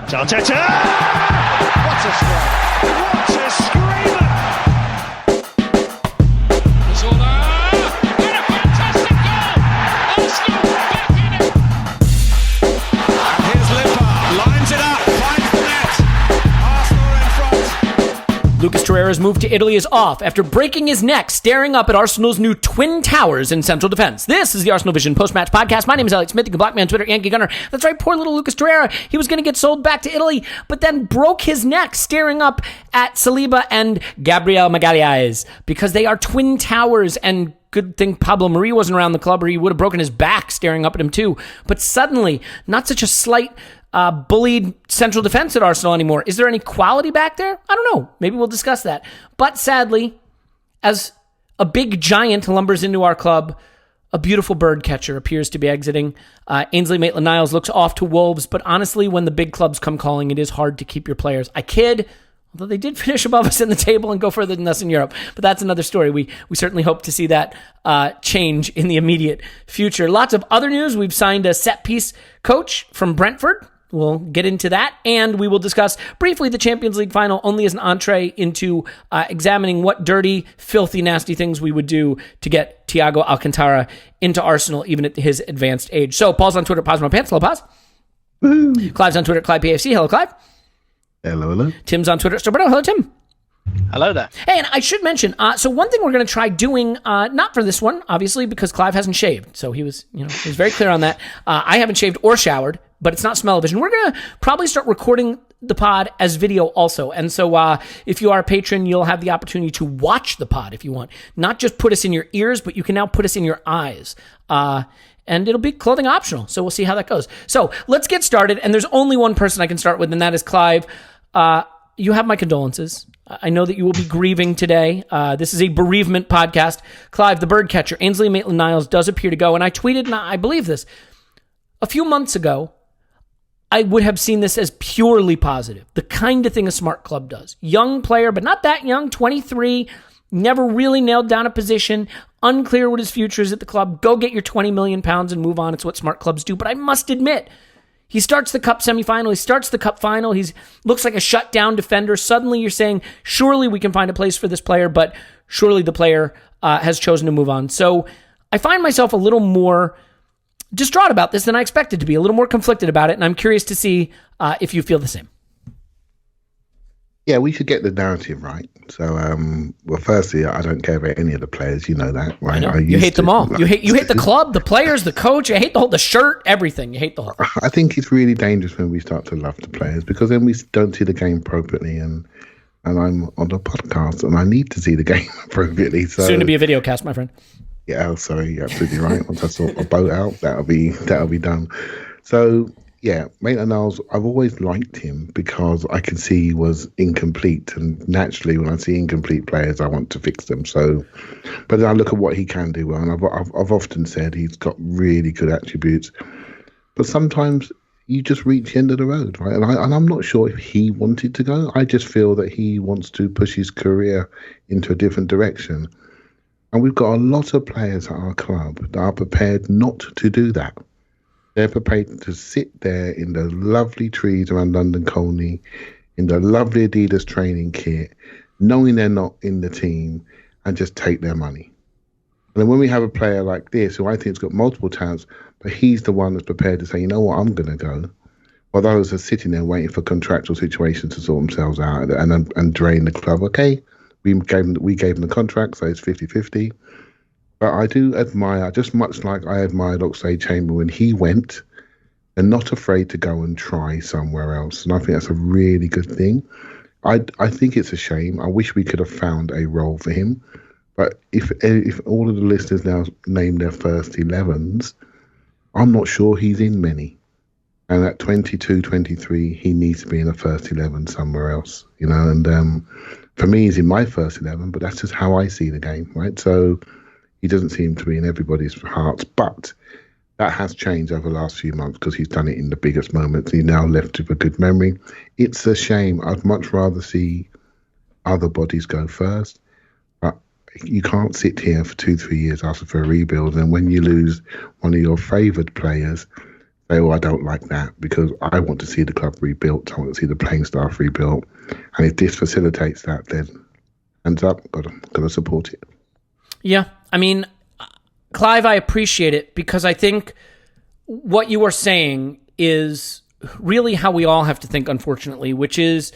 Arteta! What a strike! What a screamer! Zola! And a fantastic goal! Arsenal back in it! And here's Lipa, lines it up, finds the net. Arsenal are in front. Lucas Torreira's move to Italy is off after breaking his neck staring up at Arsenal's new Twin Towers in central defense. This is the Arsenal Vision post-match podcast. My name is Elliot Smith. You can block me on Twitter, Yankee Gunner. That's right, poor little Lucas Torreira. He was going to get sold back to Italy, but then broke his neck staring up at Saliba and Gabriel Magalhães because they are Twin Towers, and good thing Pablo Mari wasn't around the club or he would have broken his back staring up at him too. But suddenly, not such a slight bullied central defense at Arsenal anymore. Is there any quality back there? I don't know. Maybe we'll discuss that. But sadly, as a big giant lumbers into our club, a beautiful bird catcher appears to be exiting. Ainsley Maitland-Niles looks off to Wolves, but honestly, when the big clubs come calling, it is hard to keep your players. I kid, although they did finish above us in the table and go further than us in Europe. But that's another story. We certainly hope to see that change in the immediate future. Lots of other news. We've signed a set-piece coach from Brentford. We'll get into that, and we will discuss briefly the Champions League final only as an entree into examining what dirty, filthy, nasty things we would do to get Thiago Alcântara into Arsenal, even at his advanced age. So, Paul's on Twitter, Pause My Pants. Hello, Pause. Woo. Clive's on Twitter, Clive PFC. Hello, Clive. Hello, hello. Tim's on Twitter, Roberto. Hello, Tim. Hello there. Hey, and I should mention, so one thing we're going to try doing, not for this one, obviously, because Clive hasn't shaved. So he was very clear on that. I haven't shaved or showered, but it's not smell-o-vision. We're going to probably start recording the pod as video also. And so if you are a patron, you'll have the opportunity to watch the pod if you want. Not just put us in your ears, but you can now put us in your eyes. And it'll be clothing optional. So we'll see how that goes. So let's get started. And there's only one person I can start with, and that is Clive. You have my condolences. I know that you will be grieving today. This is a bereavement podcast. Clive, the bird catcher, Ainsley Maitland-Niles, does appear to go. And I tweeted, and I believe this, a few months ago, I would have seen this as purely positive. The kind of thing a smart club does. Young player, but not that young, 23, never really nailed down a position, unclear what his future is at the club. Go get your £20 million and move on. It's what smart clubs do. But I must admit, he starts the cup semifinal. He starts the cup final. He looks like a shutdown defender. Suddenly you're saying, surely we can find a place for this player, but surely the player has chosen to move on. So I find myself a little more distraught about this than I expected to be, a little more conflicted about it, and I'm curious to see if you feel the same. Yeah, we should get the narrative right. So, well, firstly, I don't care about any of the players. You know that, right? I know. You hate them all. You hate the club, the players, the coach. You hate the shirt, everything. You hate the whole thing. I think it's really dangerous when we start to love the players, because then we don't see the game appropriately. And I'm on a podcast, and I need to see the game appropriately. So soon to be a video cast, my friend. Yeah, sorry, you're absolutely right. Once I sort a boat out, that'll be done. So yeah, Maitland-Niles, I've always liked him because I can see he was incomplete, and naturally, when I see incomplete players, I want to fix them. So, but then I look at what he can do well, and I've often said he's got really good attributes, but sometimes you just reach the end of the road, right? And I'm not sure if he wanted to go. I just feel that he wants to push his career into a different direction. And we've got a lot of players at our club that are prepared not to do that. They're prepared to sit there in the lovely trees around London Colney, in the lovely Adidas training kit, knowing they're not in the team, and just take their money. And then when we have a player like this, who I think has got multiple talents, but he's the one that's prepared to say, you know what, I'm going to go. While those are sitting there waiting for contractual situations to sort themselves out and drain the club. Okay, we gave him the contract, so it's 50-50. But I do admire, just much like I admired Oxlade-Chamberlain when he went, and not afraid to go and try somewhere else. And I think that's a really good thing. I think it's a shame. I wish we could have found a role for him. But if all of the listeners now name their first 11s, I'm not sure he's in many. And at 22, 23, he needs to be in a first 11 somewhere else, you know. And for me, he's in my first 11, but that's just how I see the game, right? So he doesn't seem to be in everybody's hearts, but that has changed over the last few months because he's done it in the biggest moments. He's now left with a good memory. It's a shame. I'd much rather see other bodies go first. But you can't sit here for 2-3 years asking for a rebuild, and when you lose one of your favoured players, say, "Oh, I don't like that," because I want to see the club rebuilt. I want to see the playing staff rebuilt, and if this facilitates that, then hands up, gotta support it. Yeah, I mean, Clive, I appreciate it because I think what you are saying is really how we all have to think, unfortunately, which is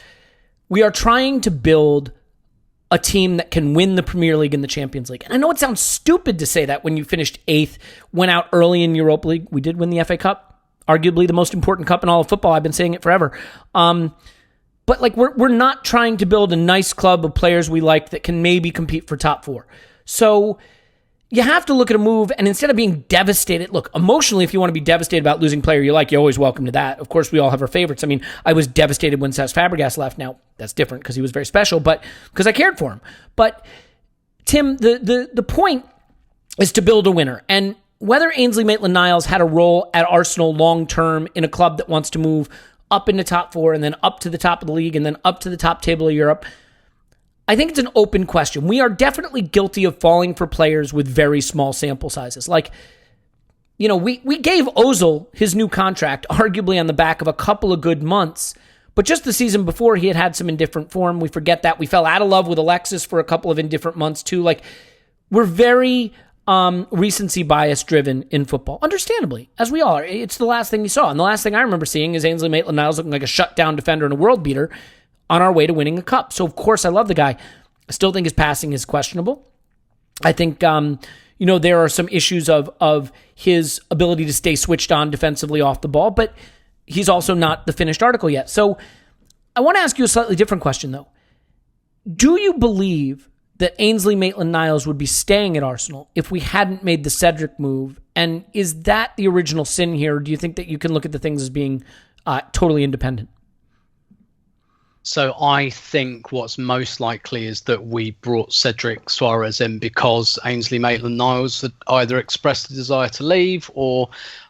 we are trying to build a team that can win the Premier League and the Champions League. And I know it sounds stupid to say that when you finished 8th, went out early in Europa League. We did win the FA Cup, arguably the most important cup in all of football. I've been saying it forever. But like we're not trying to build a nice club of players we like that can maybe compete for top 4. So you have to look at a move, and instead of being devastated, look, emotionally, if you want to be devastated about losing a player you like, you're always welcome to that. Of course, we all have our favorites. I mean, I was devastated when Cesc Fabregas left. Now, that's different because he was very special, but because I cared for him. But, Tim, the point is to build a winner. And whether Ainsley Maitland-Niles had a role at Arsenal long-term in a club that wants to move up into top 4 and then up to the top of the league and then up to the top table of Europe, I think it's an open question. We are definitely guilty of falling for players with very small sample sizes. Like, you know, we gave Ozil his new contract, arguably on the back of a couple of good months, but just the season before he had some indifferent form. We forget that. We fell out of love with Alexis for a couple of indifferent months too. Like, we're very recency bias driven in football, understandably, as we all are. It's the last thing you saw. And the last thing I remember seeing is Ainsley Maitland-Niles looking like a shutdown defender and a world beater on our way to winning a cup. So, of course, I love the guy. I still think his passing is questionable. I think, there are some issues of his ability to stay switched on defensively off the ball, but he's also not the finished article yet. So I want to ask you a slightly different question, though. Do you believe that Ainsley Maitland-Niles would be staying at Arsenal if we hadn't made the Cedric move? And is that the original sin here? Or do you think that you can look at the things as being totally independent? So I think what's most likely is that we brought Cedric Soares in because Ainsley Maitland-Niles had either expressed a desire to leave, or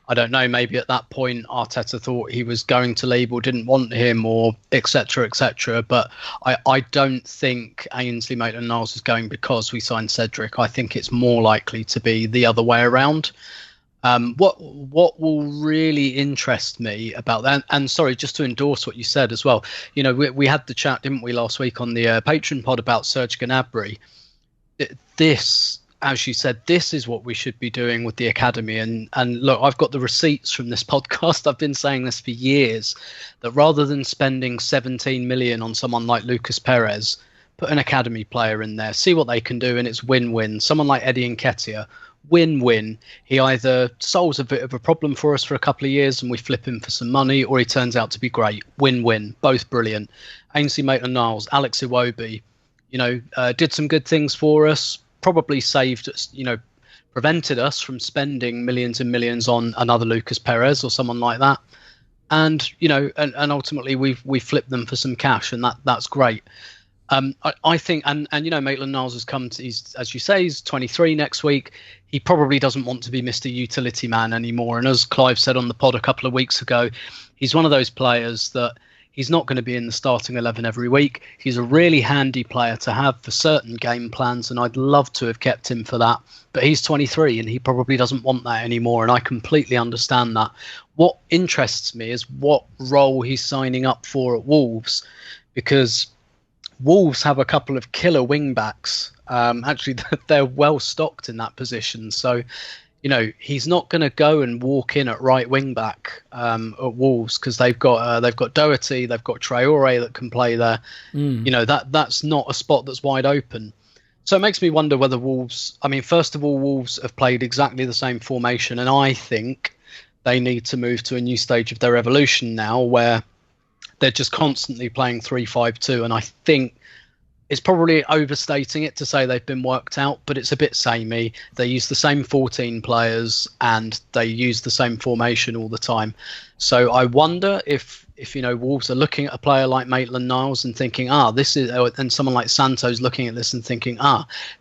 I don't know, maybe at that point Arteta thought he was going to leave or didn't want him, or etc. etc. But I don't think Ainsley Maitland-Niles is going because we signed Cedric. I think it's more likely to be the other way around. What will really interest me about that, and sorry, just to endorse what you said as well, you know, we had the chat, didn't we, last week on the Patreon pod about Serge Gnabry. This, as you said, this is what we should be doing with the academy. And look, I've got the receipts from this podcast. I've been saying this for years, that rather than spending 17 million on someone like Lucas Perez, put an academy player in there, see what they can do, and it's win-win. Someone like Eddie Nketiah, win-win. He either solves a bit of a problem for us for a couple of years and we flip him for some money, or he turns out to be great. Win-win. Both brilliant. Ainsley Maitland-Niles, Alex Iwobi, did some good things for us, probably saved us, prevented us from spending millions and millions on another Lucas Perez or someone like that. And, and ultimately we flipped them for some cash, and that's great. I think, and Maitland-Niles has come to, he's, as you say, he's 23 next week. He probably doesn't want to be Mr. Utility Man anymore. And as Clive said on the pod a couple of weeks ago, he's one of those players that he's not going to be in the starting 11 every week. He's a really handy player to have for certain game plans, and I'd love to have kept him for that. But he's 23 and he probably doesn't want that anymore, and I completely understand that. What interests me is what role he's signing up for at Wolves, because Wolves have a couple of killer wing backs. Actually, they're well stocked in that position. So, he's not going to go and walk in at right wing back at Wolves, because they've got Doherty, they've got Traore that can play there. That's not a spot that's wide open. So it makes me wonder whether Wolves. I mean, first of all, Wolves have played exactly the same formation, and I think they need to move to a new stage of their evolution now, where they're just constantly playing 3-5-2, and I think it's probably overstating it to say they've been worked out, but it's a bit samey. They use the same 14 players and they use the same formation all the time. So I wonder if Wolves are looking at a player like Maitland-Niles and thinking, this is, and someone like Santos looking at this and thinking,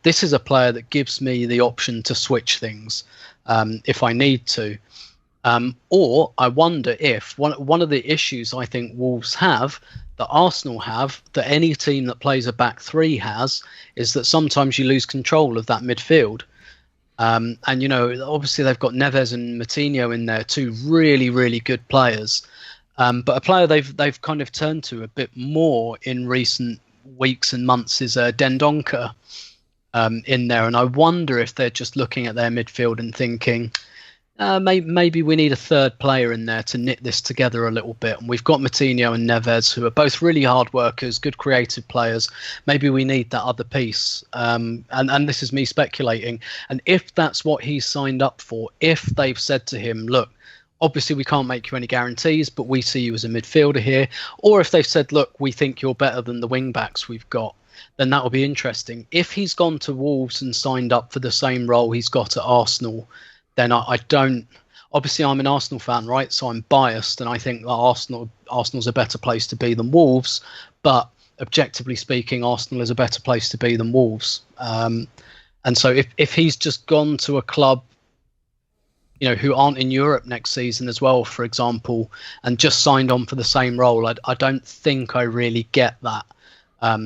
this is a player that gives me the option to switch things if I need to. Or I wonder if one of the issues I think Wolves have, that Arsenal have, that any team that plays a back three has, is that sometimes you lose control of that midfield. And, you know, obviously they've got Neves and Moutinho in there, two really, really good players. But a player they've kind of turned to a bit more in recent weeks and months is Dendoncker in there. And I wonder if they're just looking at their midfield and thinking, maybe we need a third player in there to knit this together a little bit. And we've got Moutinho and Neves, who are both really hard workers, good creative players. Maybe we need that other piece. And this is me speculating. And if that's what he's signed up for, if they've said to him, look, obviously we can't make you any guarantees, but we see you as a midfielder here. Or if they've said, look, we think you're better than the wing backs we've got, then that will be interesting. If he's gone to Wolves and signed up for the same role he's got at Arsenal, then I don't. Obviously, I'm an Arsenal fan, right? So I'm biased, and I think that Arsenal's a better place to be than Wolves. But objectively speaking, Arsenal is a better place to be than Wolves. And so if he's just gone to a club, you know, who aren't in Europe next season as well, for example, and just signed on for the same role, I don't think I really get that.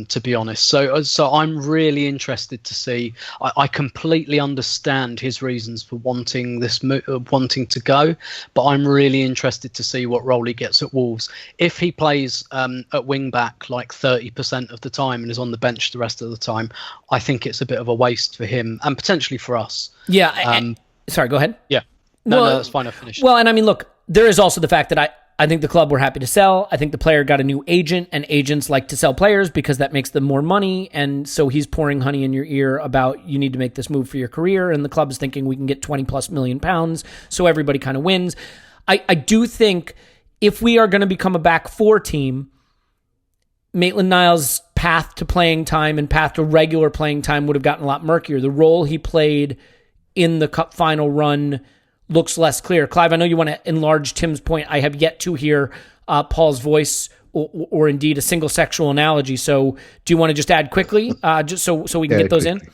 To be honest. So I'm really interested to see. I completely understand his reasons for wanting to go, but I'm really interested to see what role he gets at Wolves. If he plays at wing back like 30% of the time and is on the bench the rest of the time, I think it's a bit of a waste for him and potentially for us. Yeah. Sorry, go ahead. Yeah. No, that's fine. I finished. Well, and I mean, look, there is also the fact that I think the club were happy to sell. I think the player got a new agent, and agents like to sell players because that makes them more money. And so he's pouring honey in your ear about you need to make this move for your career. And the club is thinking we can get 20 plus million pounds. So everybody kind of wins. I do think if we are going to become a back four team, Maitland-Niles' path to playing time and path to regular playing time would have gotten a lot murkier. The role he played in the cup final run looks less clear. Clive, I know you want to enlarge Tim's point. I have yet to hear Paul's voice or indeed a single sexual analogy. So do you want to just add quickly, just so we can get those quickly. in?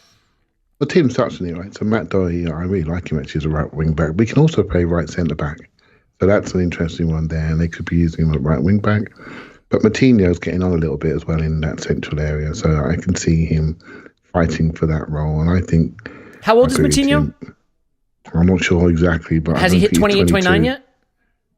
Well, Tim's touched on it, right? So Matt Doherty, I really like him actually as a right wing back. We can also play right centre back. So that's an interesting one there, and they could be using him at right wing back. But Moutinho's getting on a little bit as well in that central area. So I can see him fighting for that role. And I think... How old is Moutinho? I'm not sure exactly, but has he hit 28, 29 yet?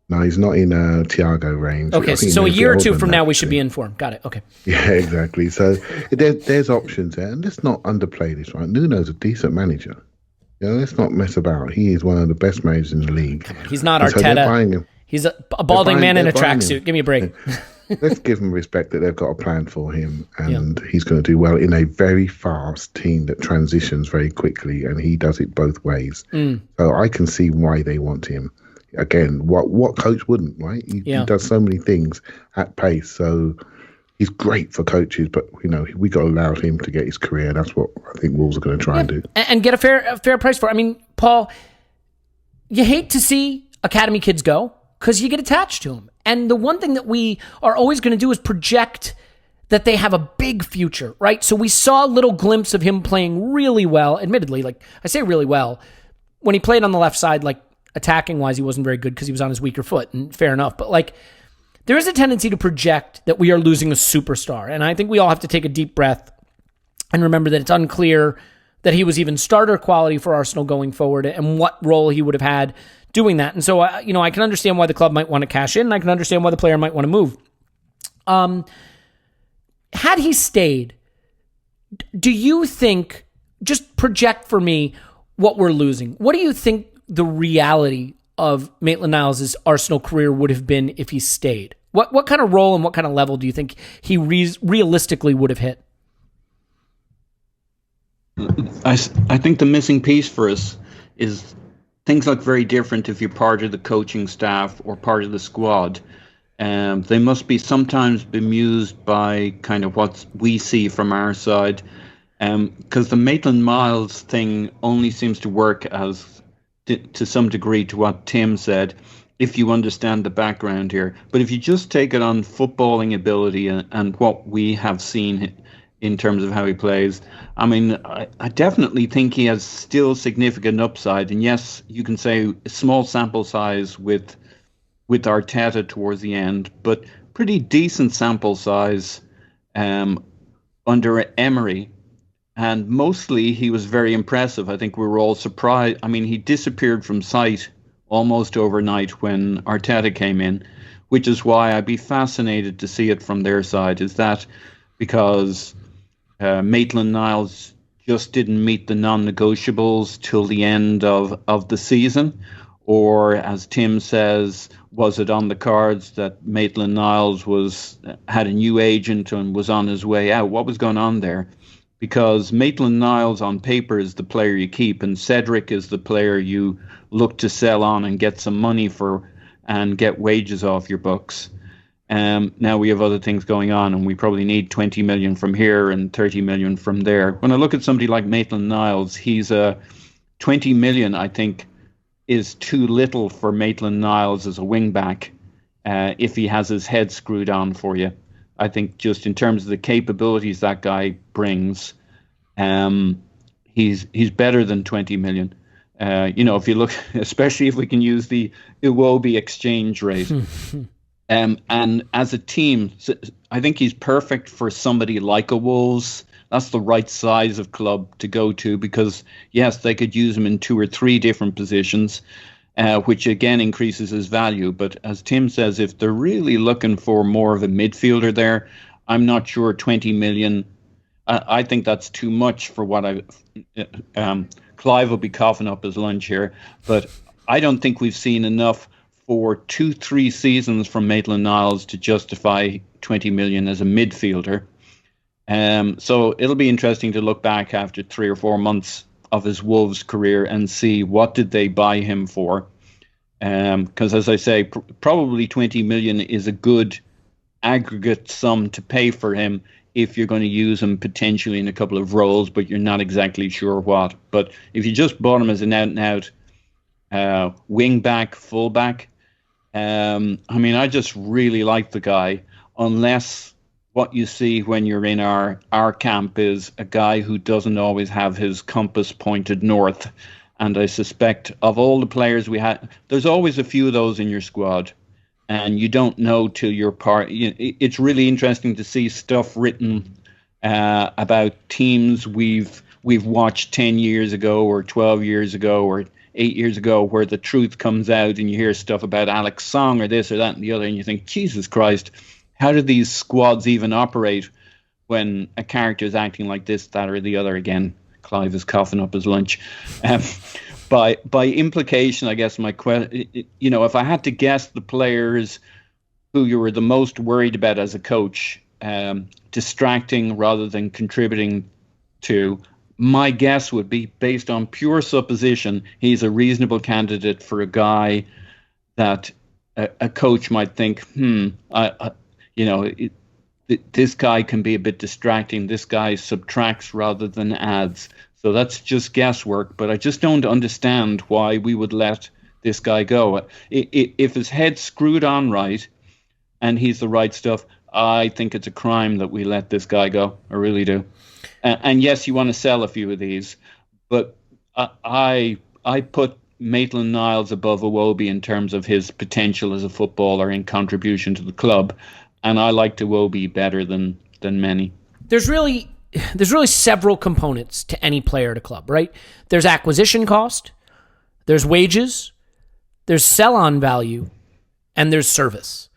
No, he's not in Thiago range. Okay, so a year or two from now, we should be in form. Got it. Okay. Yeah, exactly. So there's options there, and let's not underplay this, right? Nuno's a decent manager. You know, let's not mess about. He is one of the best managers in the league. He's not Arteta. So he's a balding man in a tracksuit. Give me a break. Let's give him respect that they've got a plan for him, and he's going to do well in a very fast team that transitions very quickly, and he does it both ways. So I can see why they want him. Again, what coach wouldn't, right? He does so many things at pace, so he's great for coaches. But you know, we got to allow him to get his career. That's what I think Wolves are going to try and do, and get a fair price for it. I mean, Paul, you hate to see academy kids go because you get attached to them. And the one thing that we are always going to do is project that they have a big future, right? So we saw a little glimpse of him playing really well. Admittedly, like I say really well, when he played on the left side, like attacking-wise, he wasn't very good because he was on his weaker foot, and fair enough. But like there is a tendency to project that we are losing a superstar. And I think we all have to take a deep breath and remember that it's unclear that he was even starter quality for Arsenal going forward and what role he would have had doing that. And so, I can understand why the club might want to cash in, and I can understand why the player might want to move. Had he stayed, do you think, just project for me what we're losing, what do you think the reality of Maitland-Niles' Arsenal career would have been if he stayed? What kind of role and what kind of level do you think he realistically would have hit? I think the missing piece for us is things look very different if you're part of the coaching staff or part of the squad. They must be sometimes bemused by kind of what we see from our side, because the Maitland-Niles thing only seems to work as to some degree to what Tim said, if you understand the background here. But if you just take it on footballing ability and what we have seen in terms of how he plays, I mean, I definitely think he has still significant upside. And yes, you can say a small sample size with Arteta towards the end, but pretty decent sample size under Emery. And mostly he was very impressive. I think we were all surprised. I mean, he disappeared from sight almost overnight when Arteta came in, which is why I'd be fascinated to see it from their side. Is that because Maitland-Niles just didn't meet the non-negotiables till the end of the season? Or, as Tim says, was it on the cards that Maitland-Niles had a new agent and was on his way out? What was going on there? Because Maitland-Niles on paper is the player you keep, and Cedric is the player you look to sell on and get some money for and get wages off your books. Now we have other things going on, and we probably need 20 million from here and 30 million from there. When I look at somebody like Maitland-Niles, he's 20 million, I think, is too little for Maitland-Niles as a wing-back if he has his head screwed on for you. I think just in terms of the capabilities that guy brings, he's better than 20 million. If you look, especially if we can use the Iwobi exchange rate. And as a team, I think he's perfect for somebody like a Wolves. That's the right size of club to go to because, yes, they could use him in 2 or 3 different positions, which again increases his value. But as Tim says, if they're really looking for more of a midfielder there, I'm not sure 20 million. I think that's too much for what Clive will be coughing up his lunch here, but I don't think we've seen enough for 2-3 seasons from Maitland-Niles to justify 20 million as a midfielder. So it'll be interesting to look back after 3 or 4 months of his Wolves career and see what did they buy him for. Because as I say, probably 20 million is a good aggregate sum to pay for him if you're going to use him potentially in a couple of roles, but you're not exactly sure what. But if you just bought him as an out-and-out wing-back, full-back, I just really like the guy, unless what you see when you're in our camp is a guy who doesn't always have his compass pointed north. And I suspect of all the players we had, there's always a few of those in your squad. And you don't know till you're part. It's really interesting to see stuff written about teams we've watched 10 years ago or 12 years ago or 8 years ago, where the truth comes out and you hear stuff about Alex Song or this or that and the other, and you think, Jesus Christ, how do these squads even operate when a character is acting like this, that, or the other? Again, Clive is coughing up his lunch. By implication, I guess my question, if I had to guess the players who you were the most worried about as a coach, distracting rather than contributing to, my guess would be, based on pure supposition, he's a reasonable candidate for a guy that a coach might think, this guy can be a bit distracting. This guy subtracts rather than adds. So that's just guesswork, but I just don't understand why we would let this guy go. If his head's screwed on right and he's the right stuff, I think it's a crime that we let this guy go. I really do. And yes, you want to sell a few of these, but I put Maitland-Niles above Iwobi in terms of his potential as a footballer in contribution to the club, and I like Iwobi better than many. There's really several components to any player at a club, right? There's acquisition cost, there's wages, there's sell-on value, and there's service.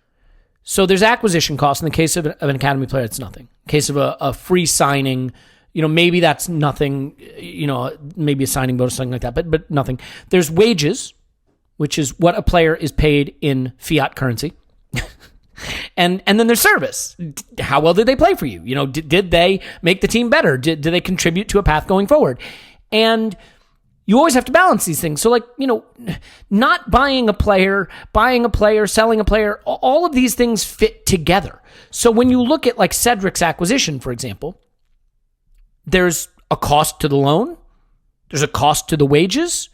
So there's acquisition cost. In the case of an academy player, it's nothing. In case of a free signing, maybe that's nothing, maybe a signing bonus, something like that, but nothing. There's wages, which is what a player is paid in fiat currency. And then there's service. How well did they play for you? Did they make the team better? Did they contribute to a path going forward? And you always have to balance these things. So not buying a player, selling a player, all of these things fit together. So when you look at Cedric's acquisition, for example, there's a cost to the loan. There's a cost to the wages.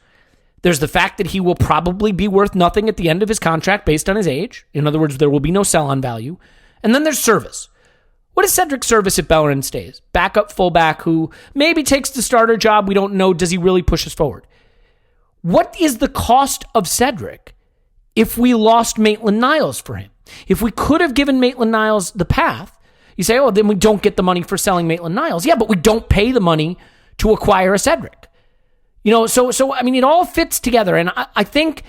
There's the fact that he will probably be worth nothing at the end of his contract based on his age. In other words, there will be no sell-on value. And then there's service. What is Cedric's service if Bellerin stays? Backup fullback who maybe takes the starter job. We don't know. Does he really push us forward? What is the cost of Cedric if we lost Maitland-Niles for him? If we could have given Maitland-Niles the path, You say, oh, then we don't get the money for selling Maitland-Niles. Yeah, but we don't pay the money to acquire a Cedric. So I mean, it all fits together. And I think,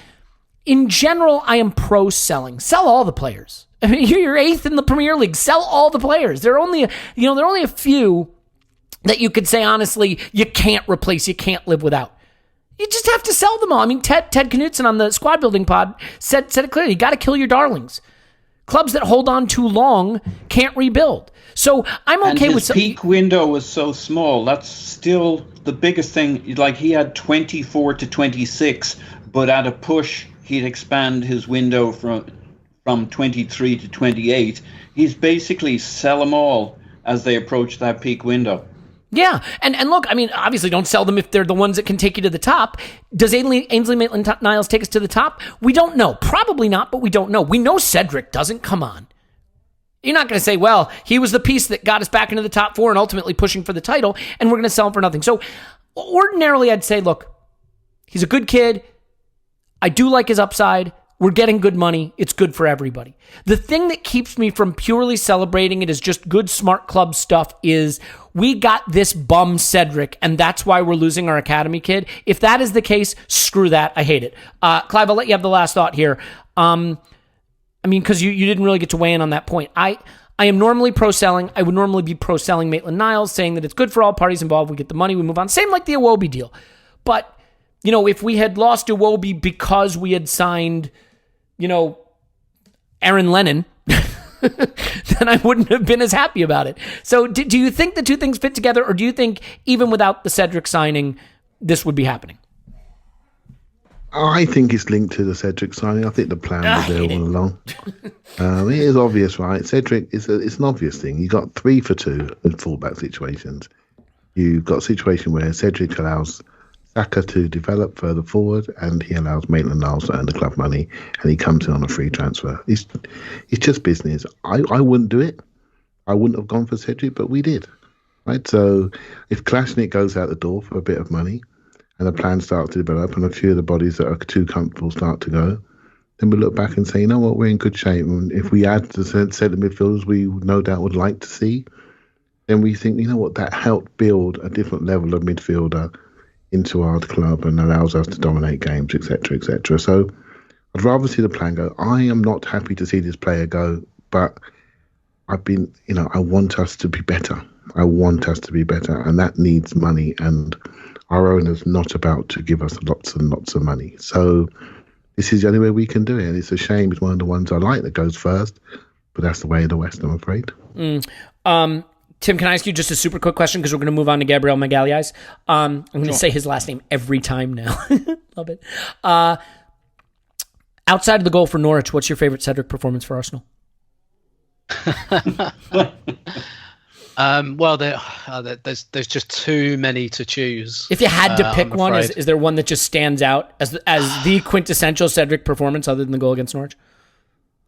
in general, I am pro selling. Sell all the players. I mean, you're 8th in the Premier League. Sell all the players. There are only a few that you could say, honestly, you can't replace, you can't live without. You just have to sell them all. I mean, Ted Knutson on the squad building pod said it clearly. You got to kill your darlings. Clubs that hold on too long can't rebuild. So I'm okay with his peak window was so small. That's still the biggest thing. Like, he had 24 to 26, but at a push, he'd expand his window from 23 to 28. He's basically sell them all as they approach that peak window. Yeah, and look, I mean, obviously don't sell them if they're the ones that can take you to the top. Does Ainsley Maitland-Niles take us to the top? We don't know. Probably not, but we don't know. We know Cedric doesn't. Come on. You're not going to say, well, he was the piece that got us back into the top 4 and ultimately pushing for the title, and we're going to sell him for nothing. So ordinarily I'd say, look, he's a good kid. I do like his upside. We're getting good money. It's good for everybody. The thing that keeps me from purely celebrating it as just good, smart club stuff is we got this bum Cedric, and that's why we're losing our academy kid. If that is the case, screw that. I hate it. Clive, I'll let you have the last thought here. I mean, because you didn't really get to weigh in on that point. I am normally pro-selling. I would normally be pro-selling Maitland-Niles, saying that it's good for all parties involved. We get the money, we move on. Same like the Iwobi deal. But, if we had lost Iwobi because we had signed, Aaron Lennon, then I wouldn't have been as happy about it. So do you think the two things fit together, or do you think even without the Cedric signing, this would be happening? I think it's linked to the Cedric signing. I think the plan was there all along. It is obvious, right? Cedric it's an obvious thing. You got 3 for 2 in fullback situations. You've got a situation where Cedric allows Saka to develop further forward, and he allows Maitland-Niles to earn the club money, and he comes in on a free transfer. It's just business. I wouldn't do it. I wouldn't have gone for Cedric, but we did. Right? So if Kalashnik goes out the door for a bit of money, and the plan starts to develop, and a few of the bodies that are too comfortable start to go, then we look back and say, you know what, we're in good shape. And if we add the centre midfielders we no doubt would like to see, then we think, you know what, that helped build a different level of midfielder into our club and allows us to dominate games, etc., etc. So I'd rather see the plan go. I am not happy to see this player go, but I want us to be better. I want us to be better, and that needs money, and our owner's not about to give us lots and lots of money. So this is the only way we can do it, and it's a shame. It's one of the ones I like that goes first, but that's the way of the West, I'm afraid. Tim, can I ask you just a super quick question, because we're going to move on to Gabriel Magalhães. I'm going to say his last name every time now. Love it. Outside of the goal for Norwich, what's your favorite Cedric performance for Arsenal? Well, there's just too many to choose. If you had to pick one, is there one that just stands out as the quintessential Cedric performance other than the goal against Norwich?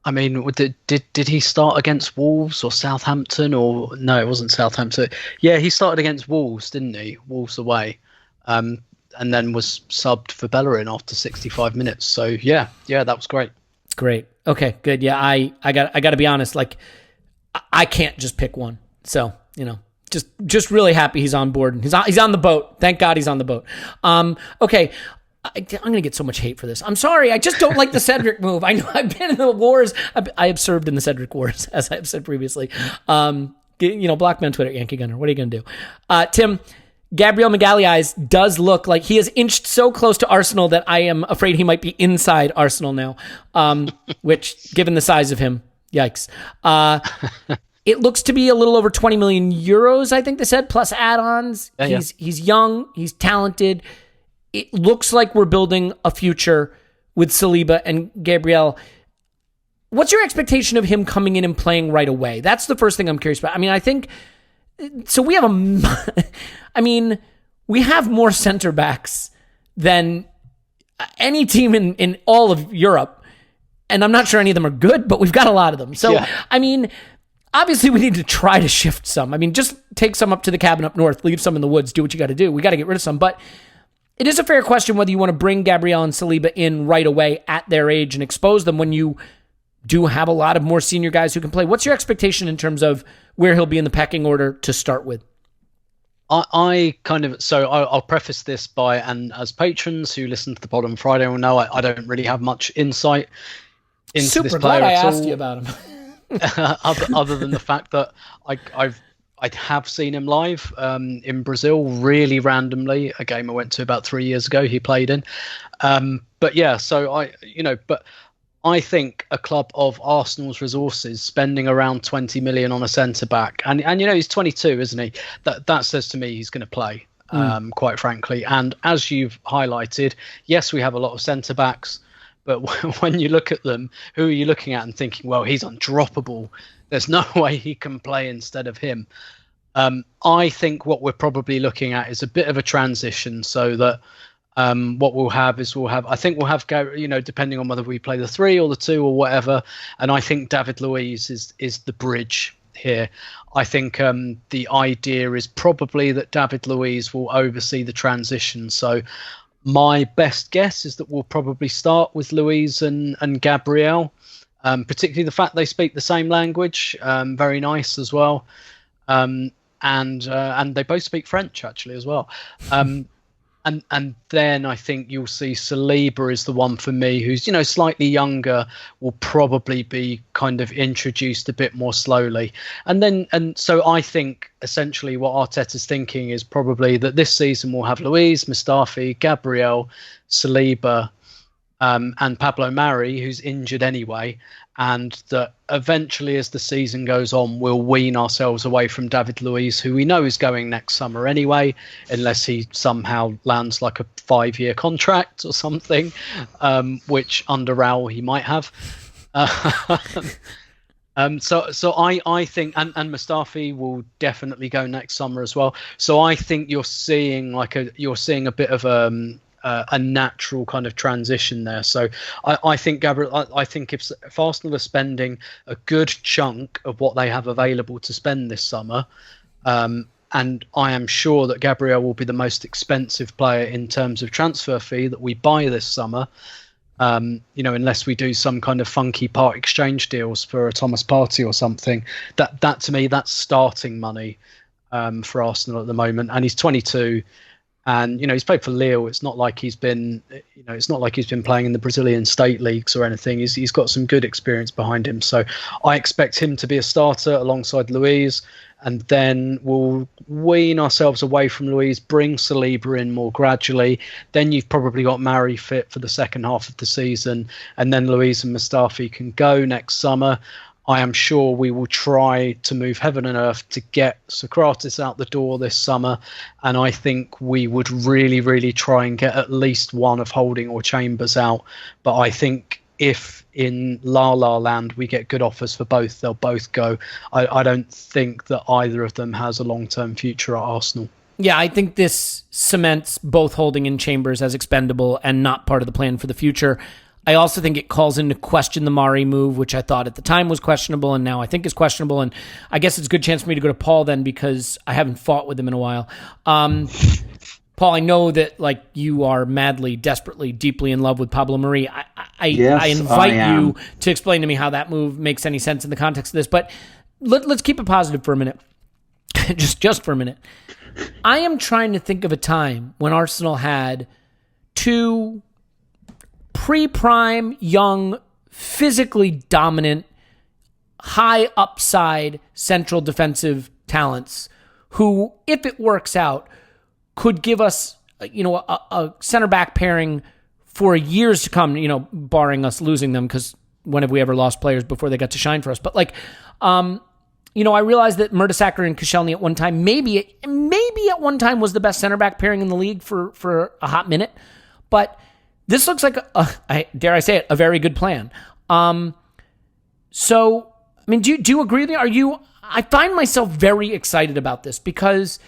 I mean, did he start against Wolves or Southampton? Or no, it wasn't Southampton. Yeah, he started against Wolves, didn't he? Wolves away, and then was subbed for Bellerin after 65 minutes. So yeah, that was great. Great. Okay, good. Yeah, I got to be honest. Like, I can't just pick one. So just really happy he's on board. He's on the boat. Thank God he's on the boat. Okay. I'm going to get so much hate for this. I'm sorry. I just don't like the Cedric move. I know I've been in the wars. I have served in the Cedric wars, as I've said previously. Block me on Twitter, Yankee Gunner. What are you going to do? Tim, Gabriel Magalhães does look like he has inched so close to Arsenal that I am afraid he might be inside Arsenal now, which, given the size of him, yikes. It looks to be a little over 20 million euros, I think they said, plus add-ons. Yeah, he's young. He's talented. It looks like we're building a future with Saliba and Gabriel. What's your expectation of him coming in and playing right away? That's the first thing I'm curious about. I mean, I think... So we have we have more center backs than any team in all of Europe. And I'm not sure any of them are good, but we've got a lot of them. So, yeah. I mean... Obviously, we need to try to shift some. I mean, just take some up to the cabin up north, leave some in the woods, do what you got to do. We got to get rid of some. But it is a fair question whether you want to bring Gabriel and Saliba in right away at their age and expose them when you do have a lot of more senior guys who can play. What's your expectation in terms of where he'll be in the pecking order to start with? I kind of, so I'll preface this by, and as patrons who listen to the pod on Friday will know, I don't really have much insight into Super this player glad I at asked all, you about him. other than the fact that I have seen him live in Brazil, really randomly, a game I went to about 3 years ago. He played in, but yeah. So I think a club of Arsenal's resources spending around 20 million on a centre back, and he's 22, isn't he? That says to me he's going to play, quite frankly. And as you've highlighted, yes, we have a lot of centre backs, but when you look at them, who are you looking at and thinking, well, he's undroppable? There's no way he can play instead of him. I think what we're probably looking at is a bit of a transition, so that what we'll have, depending on whether we play the 3 or the 2 or whatever. And I think David Luiz is the bridge here. I think the idea is probably that David Luiz will oversee the transition. So my best guess is that we'll probably start with Luiz and Gabriel, particularly the fact they speak the same language. Very nice as well. And they both speak French actually as well. And then I think you'll see Saliba is the one for me, who's slightly younger, will probably be kind of introduced a bit more slowly. And so I think essentially what Arteta's thinking is probably that this season we'll have Luiz, Mustafi, Gabriel, Saliba, and Pablo Mari, who's injured anyway, and that eventually as the season goes on, we'll wean ourselves away from David Luiz, who we know is going next summer anyway, unless he somehow lands like a 5-year contract or something, which under Raul he might have. So I think, and Mustafi will definitely go next summer as well. So I think you're seeing a bit of a natural kind of transition there. So I think Gabriel, I think if Arsenal are spending a good chunk of what they have available to spend this summer, and I am sure that Gabriel will be the most expensive player in terms of transfer fee that we buy this summer, unless we do some kind of funky part exchange deals for a Thomas Partey or something. That to me, that's starting money for Arsenal at the moment, and he's 22. And he's played for Lille. It's not like he's been, playing in the Brazilian state leagues or anything. He's got some good experience behind him. So I expect him to be a starter alongside Luiz, and then we'll wean ourselves away from Luiz, bring Saliba in more gradually. Then you've probably got Mari fit for the second half of the season, and then Luiz and Mustafi can go next summer. I am sure we will try to move heaven and earth to get Socrates out the door this summer. And I think we would really, really try and get at least one of Holding or Chambers out. But I think if in La La Land we get good offers for both, they'll both go. I don't think that either of them has a long-term future at Arsenal. Yeah, I think this cements both Holding and Chambers as expendable and not part of the plan for the future. I also think it calls into question the Mari move, which I thought at the time was questionable and now I think is questionable. And I guess it's a good chance for me to go to Paul then, because I haven't fought with him in a while. Paul, I know that you are madly, desperately, deeply in love with Pablo Mari. I invite you to explain to me how that move makes any sense in the context of this. But let's keep it positive for a minute. just for a minute. I am trying to think of a time when Arsenal had two pre-prime, young, physically dominant, high upside central defensive talents who, if it works out, could give us, a center back pairing for years to come, barring us losing them, because when have we ever lost players before they got to shine for us? But I realized that Mertesacker and Koscielny at one time, maybe at one time was the best center back pairing in the league for a hot minute, but this looks like, dare I say it, a very good plan. So, do you agree with me? I find myself very excited about this because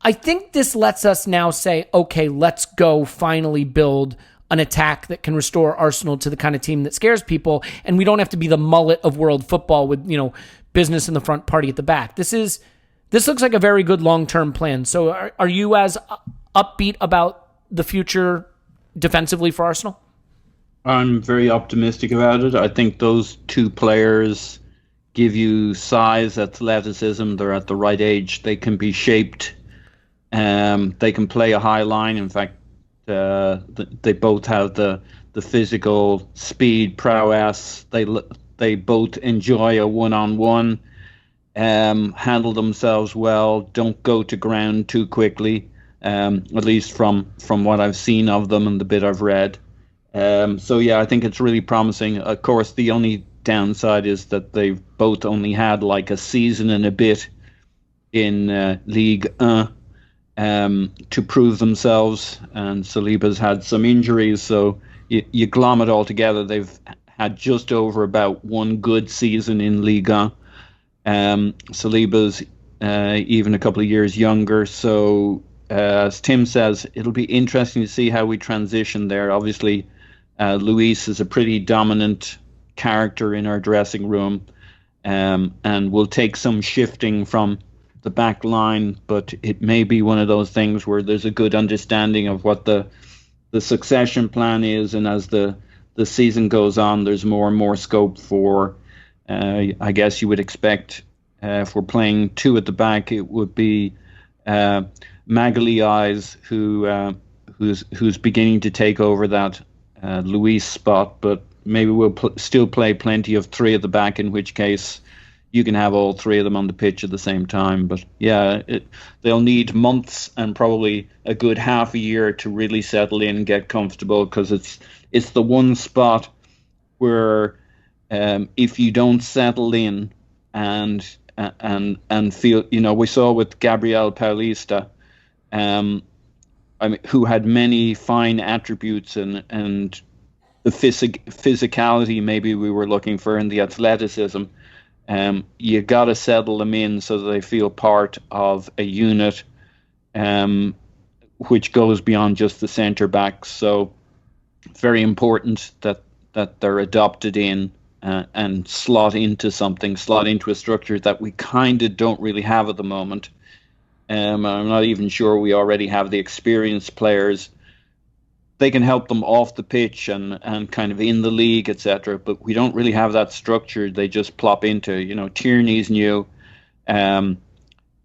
I think this lets us now say, okay, let's go finally build an attack that can restore Arsenal to the kind of team that scares people, and we don't have to be the mullet of world football with, business in the front, party at the back. This looks like a very good long-term plan. So are you as upbeat about the future defensively for Arsenal? I'm very optimistic about it. I think those two players give you size, athleticism. They're at the right age. They can be shaped. They can play a high line. In fact, they both have the physical speed, prowess. They both enjoy a one-on-one. Handle themselves well. Don't go to ground too quickly. At least from what I've seen of them and the bit I've read. So yeah, I think it's really promising. Of course, the only downside is that they've both only had like a season and a bit in Ligue 1 to prove themselves, and Saliba's had some injuries, so you glom it all together. They've had just over about one good season in Ligue 1. Saliba's even a couple of years younger, so as Tim says, it'll be interesting to see how we transition there. Obviously, Luis is a pretty dominant character in our dressing room, and will take some shifting from the back line, but it may be one of those things where there's a good understanding of what the succession plan is, and as the season goes on, there's more and more scope for, I guess you would expect, if we're playing two at the back, it would be Magalhães who's beginning to take over that Luis spot, but maybe we'll still play plenty of three at the back, in which case you can have all three of them on the pitch at the same time. But yeah, they'll need months and probably a good half a year to really settle in and get comfortable, because it's the one spot where if you don't settle in and feel, we saw with Gabriel Paulista, who had many fine attributes and the physicality maybe we were looking for, and the athleticism. You got to settle them in so that they feel part of a unit, which goes beyond just the centre backs. So very important that they're adopted in and slot into a structure that we kind of don't really have at the moment. I'm not even sure we already have the experienced players. They can help them off the pitch and kind of in the league, etc. But we don't really have that structure. They just plop into. Tierney's new,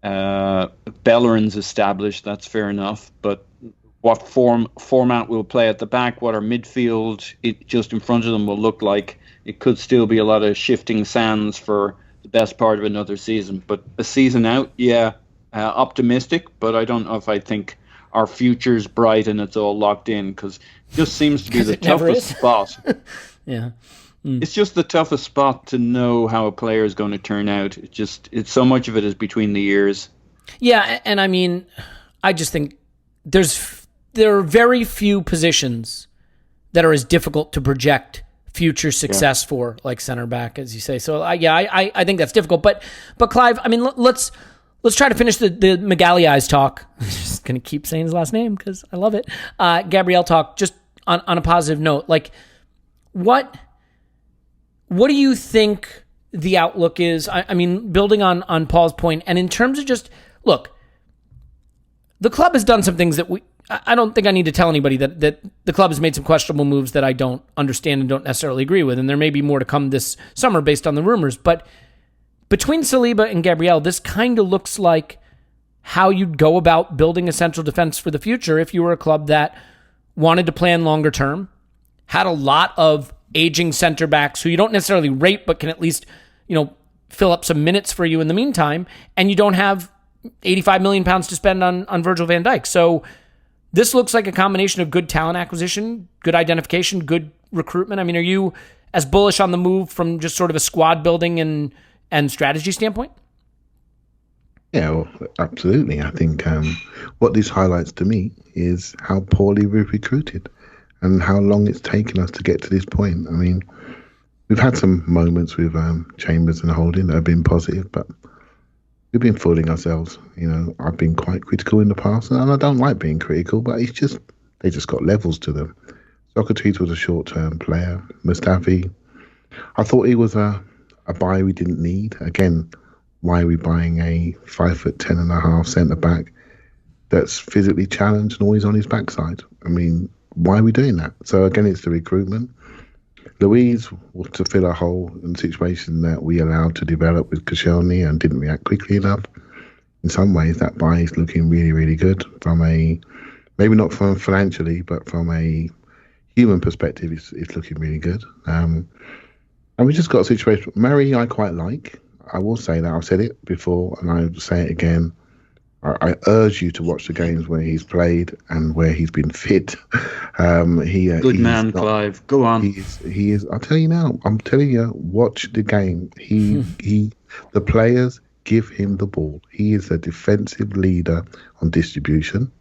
Bellerin's established. That's fair enough. But what format we'll play at the back, what our midfield just in front of them will look like, it could still be a lot of shifting sands for the best part of another season. But a season out, yeah, optimistic. But I don't know if I think our future's bright and it's all locked in, because it just seems to be the toughest spot. Yeah. It's just the toughest spot to know how a player is going to turn out. It's so much of it is between the ears. Yeah, and I mean, I just think there are very few positions that are as difficult to project future success for, like center back, as you say. So I think that's difficult. But Clive, I mean, let's try to finish the Magalhães talk. I'm just going to keep saying his last name because I love it. Gabriel talk, just on a positive note. Like, what do you think the outlook is? I mean, building on Paul's point, and in terms of just, look, the club has done some things that I don't think I need to tell anybody that the club has made some questionable moves that I don't understand and don't necessarily agree with, and there may be more to come this summer based on the rumors, but between Saliba and Gabriel, this kind of looks like how you'd go about building a central defense for the future if you were a club that wanted to plan longer term, had a lot of aging center backs who you don't necessarily rate, but can at least, fill up some minutes for you in the meantime, and you don't have £85 million to spend on Virgil van Dijk. So this looks like a combination of good talent acquisition, good identification, good recruitment. I mean, are you as bullish on the move from just sort of a squad building and strategy standpoint? Yeah, well, absolutely. I think what this highlights to me is how poorly we've recruited and how long it's taken us to get to this point. I mean, we've had some moments with Chambers and Holding that have been positive, but we've been fooling ourselves. I've been quite critical in the past, and I don't like being critical, but they just got levels to them. Socrates was a short-term player. Mustafi, I thought he was a buy we didn't need. Again, why are we buying a 5'10.5" centre back that's physically challenged and always on his backside? I mean, why are we doing that? So again, it's the recruitment. Louise was to fill a hole in the situation that we allowed to develop with Koscielny and didn't react quickly enough. In some ways, that buy is looking really, really good from a, maybe not from financially, but from a human perspective, it's looking really good. And we just got a situation. Murray, I quite like. I will say that. I've said it before, and I'll say it again. I urge you to watch the games where he's played and where he's been fit. Good man, Clive. Go on. He is. I'll tell you now. I'm telling you. Watch the game. The players give him the ball. He is a defensive leader on distribution.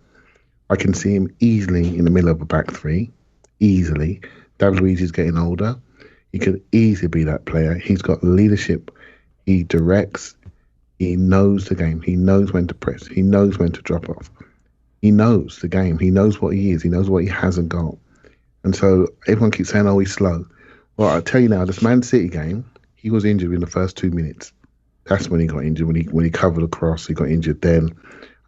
I can see him easily in the middle of a back three. Easily. David Luiz is getting older. He could easily be that player. He's got leadership. He directs. He knows the game. He knows when to press. He knows when to drop off. He knows the game. He knows what he is. He knows what he hasn't got. And so everyone keeps saying, oh, he's slow. Well, I'll tell you now, this Man City game, he was injured in the first 2 minutes. That's when he got injured. When he covered across, he got injured then.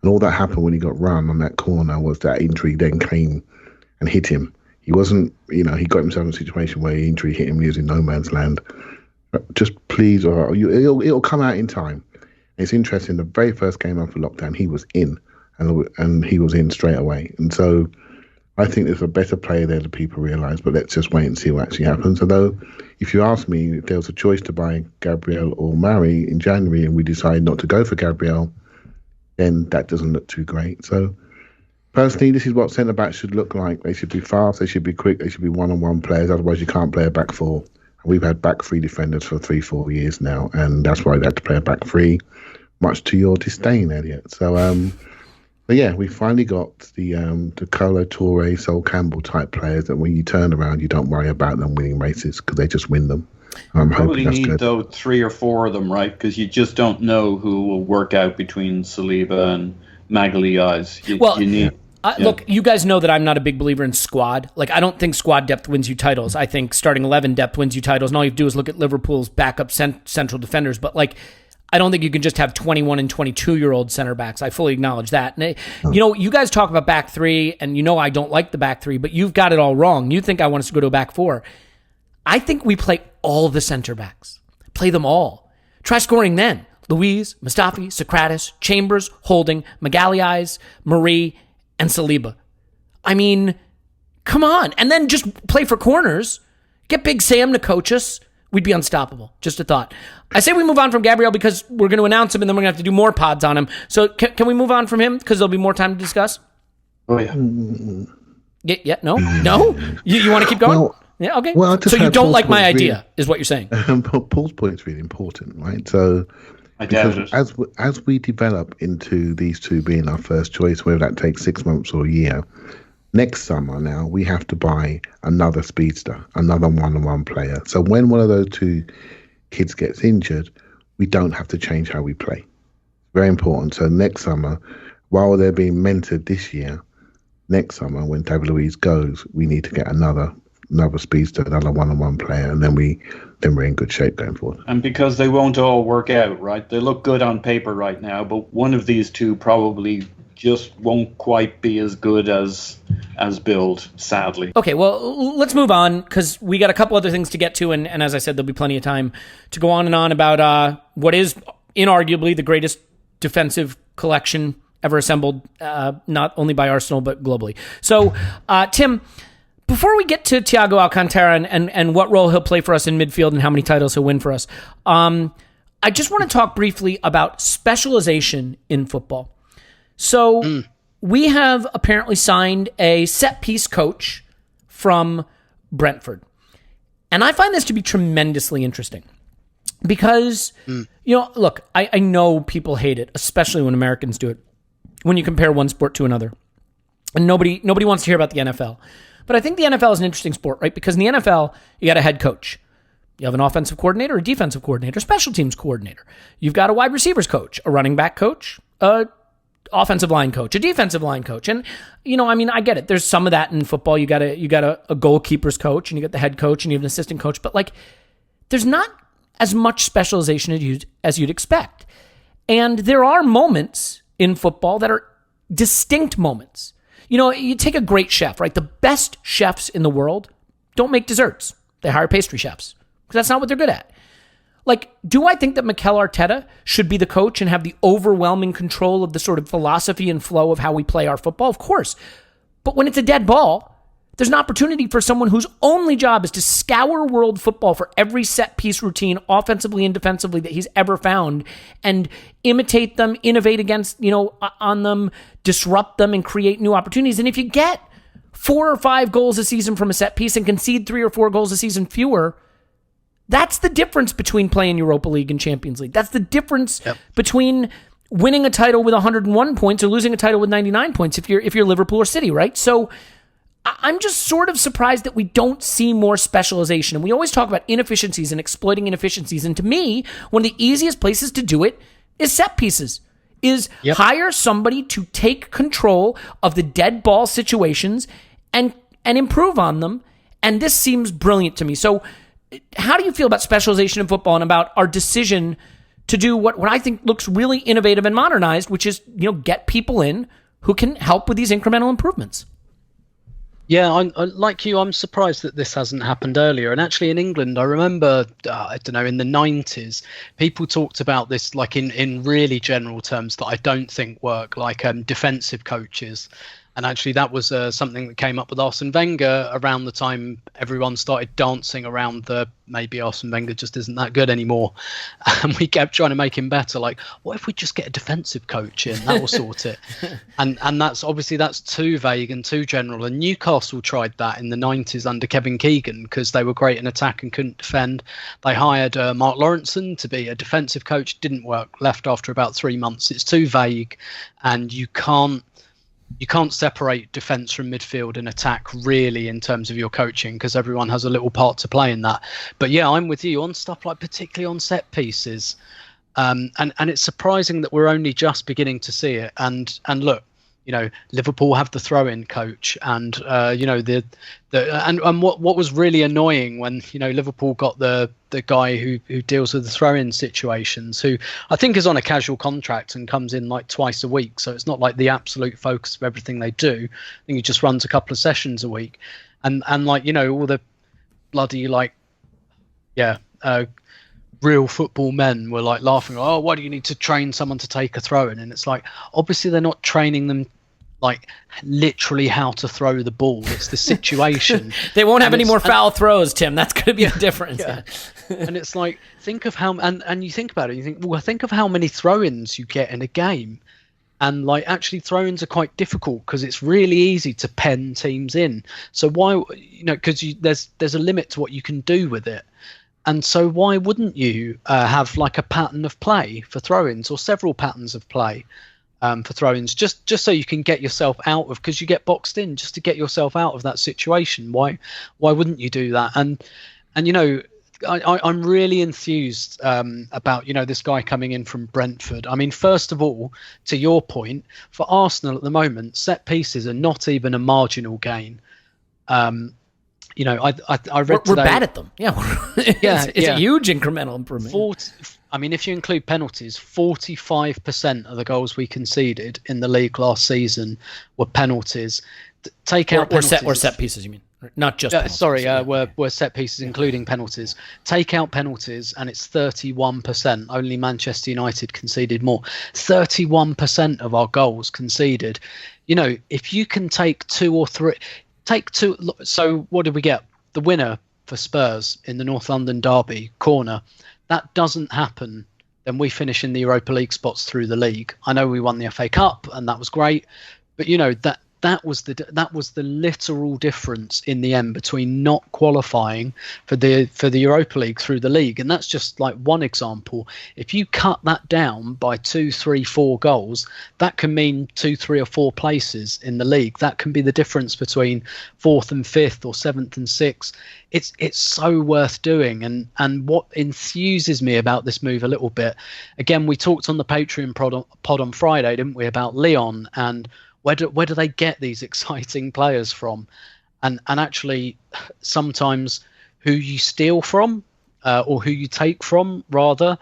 And all that happened when he got run on that corner was that injury then came and hit him. He wasn't, he got himself in a situation where injury hit him and he was in no man's land. Just please, it'll come out in time. It's interesting. The very first game after lockdown, he was in, and he was in straight away. And so, I think there's a better player there than people realise. But let's just wait and see what actually happens. Although, if you ask me, if there was a choice to buy Gabriel or Murray in January, and we decide not to go for Gabriel, then that doesn't look too great. So, personally, this is what centre backs should look like. They should be fast. They should be quick. They should be one-on-one players. Otherwise, you can't play a back four. We've had back three defenders for 3-4 years now, and that's why they had to play a back three, much to your disdain, Elliot. So, but yeah, we finally got the Colo Toure, Sol Campbell type players that when you turn around, you don't worry about them winning races because they just win them. I'm probably hoping that's need good. though 3 or 4 of them, right? Because you just don't know who will work out between Saliba and Magalhães. You need. Look, you guys know that I'm not a big believer in squad. Like, I don't think squad depth wins you titles. I think starting 11 depth wins you titles, and all you have to do is look at Liverpool's backup central defenders. But, like, I don't think you can just have 21 and 22-year-old center backs. I fully acknowledge that. And, you guys talk about back three, and I don't like the back three, but you've got it all wrong. You think I want us to go to a back four. I think we play all the center backs. Play them all. Try scoring then. Luiz, Mustafi, Socrates, Chambers, Holding, Magalhães, Marie, and Saliba. I mean, come on. And then just play for corners. Get Big Sam to coach us. We'd be unstoppable. Just a thought. I say we move on from Gabriel because we're going to announce him and then we're going to have to do more pods on him. So can we move on from him because there'll be more time to discuss? Oh, yeah. Yeah, no? You want to keep going? Well, yeah, okay. Well, so you don't like my idea, is what you're saying. Paul's point is really important, right? So I doubt it. As we develop into these two being our first choice, whether that takes 6 months or a year, next summer now we have to buy another speedster, another one-on-one player. So when one of those two kids gets injured, we don't have to change how we play. Very important. So next summer, while they're being mentored this year, next summer when David Luiz goes, we need to get another speedster, another one-on-one player, and then we're in good shape going forward. And because they won't all work out, right? They look good on paper right now, but one of these two probably just won't quite be as good as build, sadly. Okay, well, let's move on because we got a couple other things to get to, and as I said, there'll be plenty of time to go on and on about what is inarguably the greatest defensive collection ever assembled, not only by Arsenal, but globally. So, Tim, before we get to Thiago Alcântara and what role he'll play for us in midfield and how many titles he'll win for us, I just want to talk briefly about specialization in football. So we have apparently signed a set-piece coach from Brentford. And I find this to be tremendously interesting because, look, I know people hate it, especially when Americans do it, when you compare one sport to another. And nobody wants to hear about the NFL. But I think the NFL is an interesting sport, right? Because in the NFL, you got a head coach. You have an offensive coordinator, a defensive coordinator, special teams coordinator. You've got a wide receivers coach, a running back coach, a offensive line coach, a defensive line coach. And, I get it. There's some of that in football. You got a goalkeepers coach and you got the head coach and you have an assistant coach. But there's not as much specialization as you'd expect. And there are moments in football that are distinct moments. you take a great chef, right? The best chefs in the world don't make desserts. They hire pastry chefs because that's not what they're good at. Like, do I think that Mikel Arteta should be the coach and have the overwhelming control of the sort of philosophy and flow of how we play our football? Of course. But when it's a dead ball, there's an opportunity for someone whose only job is to scour world football for every set piece routine, offensively and defensively, that he's ever found, and imitate them, innovate against, on them, disrupt them, and create new opportunities. And if you get 4 or 5 goals a season from a set piece and concede 3 or 4 goals a season fewer, that's the difference between playing Europa League and Champions League. That's the difference between winning a title with 101 points or losing a title with 99 points if you're Liverpool or City, right? So I'm just sort of surprised that we don't see more specialization. And we always talk about inefficiencies and exploiting inefficiencies. And to me, one of the easiest places to do it is set pieces. Hire somebody to take control of the dead ball situations and improve on them. And this seems brilliant to me. So how do you feel about specialization in football and about our decision to do what I think looks really innovative and modernized, which is, get people in who can help with these incremental improvements? Yeah, like you, I'm surprised that this hasn't happened earlier. And actually in England, I remember, in the 90s, people talked about this like in really general terms that I don't think work, like defensive coaches. And actually that was something that came up with Arsene Wenger around the time everyone started dancing around maybe Arsene Wenger just isn't that good anymore. And we kept trying to make him better. Like, what if we just get a defensive coach in? That will sort it. And that's too vague and too general. And Newcastle tried that in the 90s under Kevin Keegan because they were great in attack and couldn't defend. They hired Mark Lawrenson to be a defensive coach. Didn't work. Left after about 3 months. It's too vague, and you can't separate defense from midfield and attack really in terms of your coaching because everyone has a little part to play in that. But yeah, I'm with you on stuff like particularly on set pieces. And it's surprising that we're only just beginning to see it. And look, Liverpool have the throw-in coach, and what was really annoying when Liverpool got the guy who deals with the throw-in situations, who I think is on a casual contract and comes in like twice a week, so it's not like the absolute focus of everything they do. I think he just runs a couple of sessions a week, and all the bloody real football men were like laughing, oh, why do you need to train someone to take a throw in? And it's like, obviously they're not training them like literally how to throw the ball. It's the situation. They won't have any more foul throws, Tim. That's going to be the difference. Yeah. And it's like, think of how, and you think about it, you think, well, think of how many throw-ins you get in a game. And like actually throw-ins are quite difficult because it's really easy to pen teams in. So why, because there's a limit to what you can do with it. And so why wouldn't you have like a pattern of play for throw-ins or several patterns of play for throw-ins just so you can get yourself out of, because you get boxed in, just to get yourself out of that situation. Why wouldn't you do that? And I'm really enthused about this guy coming in from Brentford. I mean, first of all, to your point, for Arsenal at the moment, set pieces are not even a marginal gain. I read today, we're bad at them. Yeah, it's a huge incremental improvement. If you include penalties, 45% of the goals we conceded in the league last season were penalties. Take out penalties. Or set pieces, you mean? Not just penalties. Sorry, were set pieces including penalties. Take out penalties and it's 31%. Only Manchester United conceded more. 31% of our goals conceded. If you can take 2 or 3... So what did we get? The winner for Spurs in the North London derby, corner. That doesn't happen, then we finish in the Europa League spots through the league. I know we won the FA Cup and that was great, but that was the literal difference in the end between not qualifying for the Europa League through the league. And that's just like one example. If you cut that down by 2, 3, 4 goals, that can mean 2, 3 or 4 places in the league. That can be the difference between 4th and 5th or 7th and 6th. It's so worth doing. And what enthuses me about this move a little bit, again, we talked on the Patreon pod on Friday, didn't we, about Lyon and where do they get these exciting players from? And actually, sometimes who you steal from or who you take from, rather,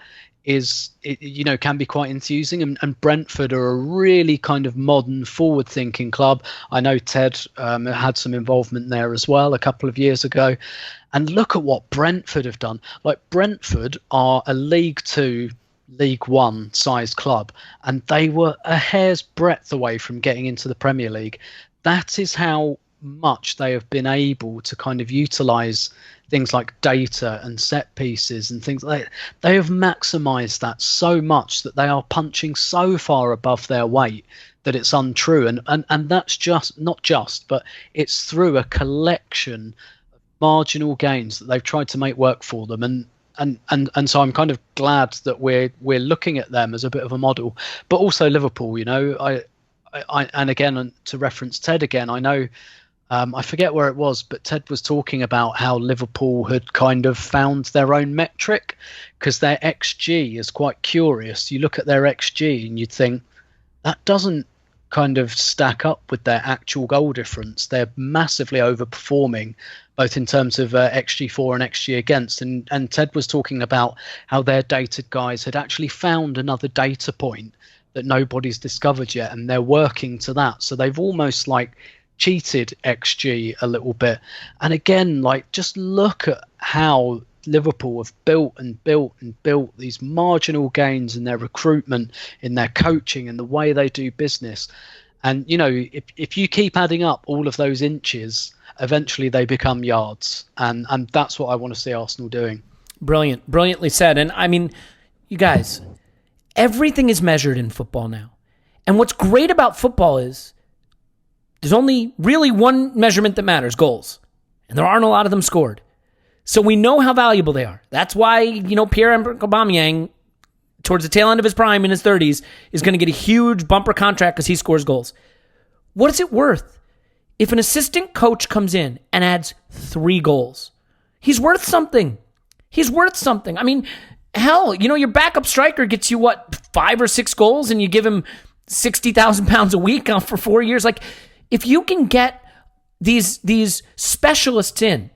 can be quite enthusing, and Brentford are a really kind of modern, forward-thinking club. I know Ted had some involvement there as well a couple of years ago, and look at what Brentford have done. Like, Brentford are a League Two, League One sized club, and they were a hair's breadth away from getting into the Premier League. That is how much they have been able to kind of utilize things like data and set pieces and things like that. They have maximized that so much that they are punching so far above their weight that it's untrue. And that's but it's through a collection of marginal gains that they've tried to make work for them. And so I'm kind of glad that we're looking at them as a bit of a model, but also Liverpool. I and again, to reference Ted again, I know. I forget where it was, but Ted was talking about how Liverpool had kind of found their own metric, because their XG is quite curious. You look at their XG and you'd think that doesn't kind of stack up with their actual goal difference. They're massively overperforming, both in terms of XG for and XG against. And Ted was talking about how their data guys had actually found another data point that nobody's discovered yet, and they're working to that. So they've almost like cheated XG a little bit. And again, like, just look at how Liverpool have built these marginal gains in their recruitment, in their coaching, and the way they do business. And if you keep adding up all of those inches, eventually they become yards, and that's what I want to see Arsenal doing. Brilliantly said. And I mean, you guys, everything is measured in football now. And what's great about football is there's only really one measurement that matters: goals. And there aren't a lot of them scored. So we know how valuable they are. That's why, Pierre-Emerick Aubameyang, towards the tail end of his prime in his 30s, is going to get a huge bumper contract because he scores goals. What is it worth if an assistant coach comes in and adds 3 goals? He's worth something. I mean, hell, your backup striker gets you, 5 or 6 goals, and you give him £60,000 a week for 4 years? Like, if you can get these specialists in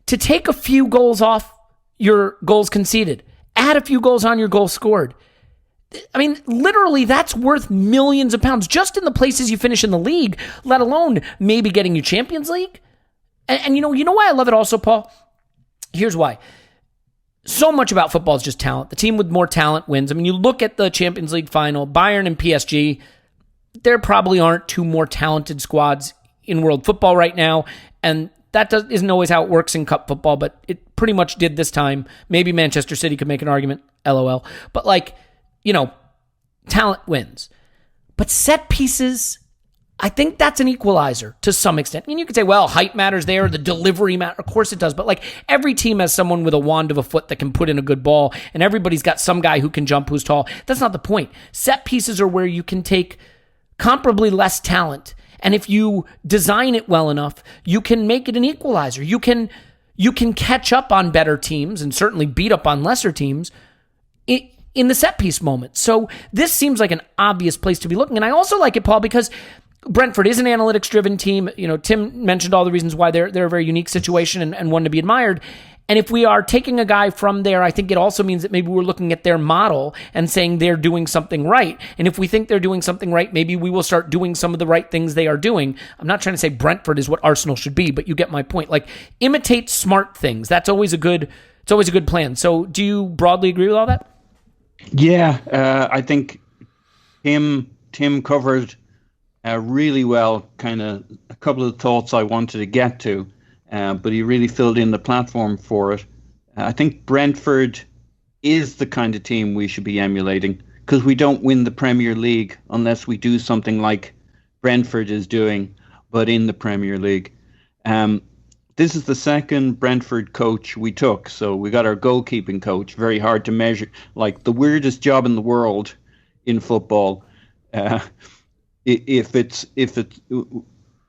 to take a few goals off your goals conceded, add a few goals on your goals scored, I mean, literally, that's worth millions of pounds just in the places you finish in the league, let alone maybe getting you Champions League. And you know why I love it also, Paul? Here's why. So much about football is just talent. The team with more talent wins. I mean, you look at the Champions League final, Bayern and PSG, there probably aren't 2 more talented squads in world football right now, and that isn't always how it works in cup football, but it pretty much did this time. Maybe Manchester City could make an argument, LOL. But talent wins. But set pieces, I think that's an equalizer to some extent. I mean, you could say, well, height matters there, the delivery matters. Of course it does. But every team has someone with a wand of a foot that can put in a good ball, and everybody's got some guy who can jump who's tall. That's not the point. Set pieces are where you can take comparably less talent, and if you design it well enough, you can make it an equalizer. You can catch up on better teams and certainly beat up on lesser teams in the set piece moment. So this seems like an obvious place to be looking. And I also like it, Paul, because Brentford is an analytics-driven team. Tim mentioned all the reasons why they're a very unique situation and one to be admired. And if we are taking a guy from there, I think it also means that maybe we're looking at their model and saying they're doing something right. And if we think they're doing something right, maybe we will start doing some of the right things they are doing. I'm not trying to say Brentford is what Arsenal should be, but you get my point. Imitate smart things. That's always a good plan. So do you broadly agree with all that? Yeah, I think Tim covered really well kind of a couple of thoughts I wanted to get to. But he really filled in the platform for it. I think Brentford is the kind of team we should be emulating, because we don't win the Premier League unless we do something like Brentford is doing, but in the Premier League. This is the second Brentford coach we took. So we got our goalkeeping coach, very hard to measure, like the weirdest job in the world in football. If it's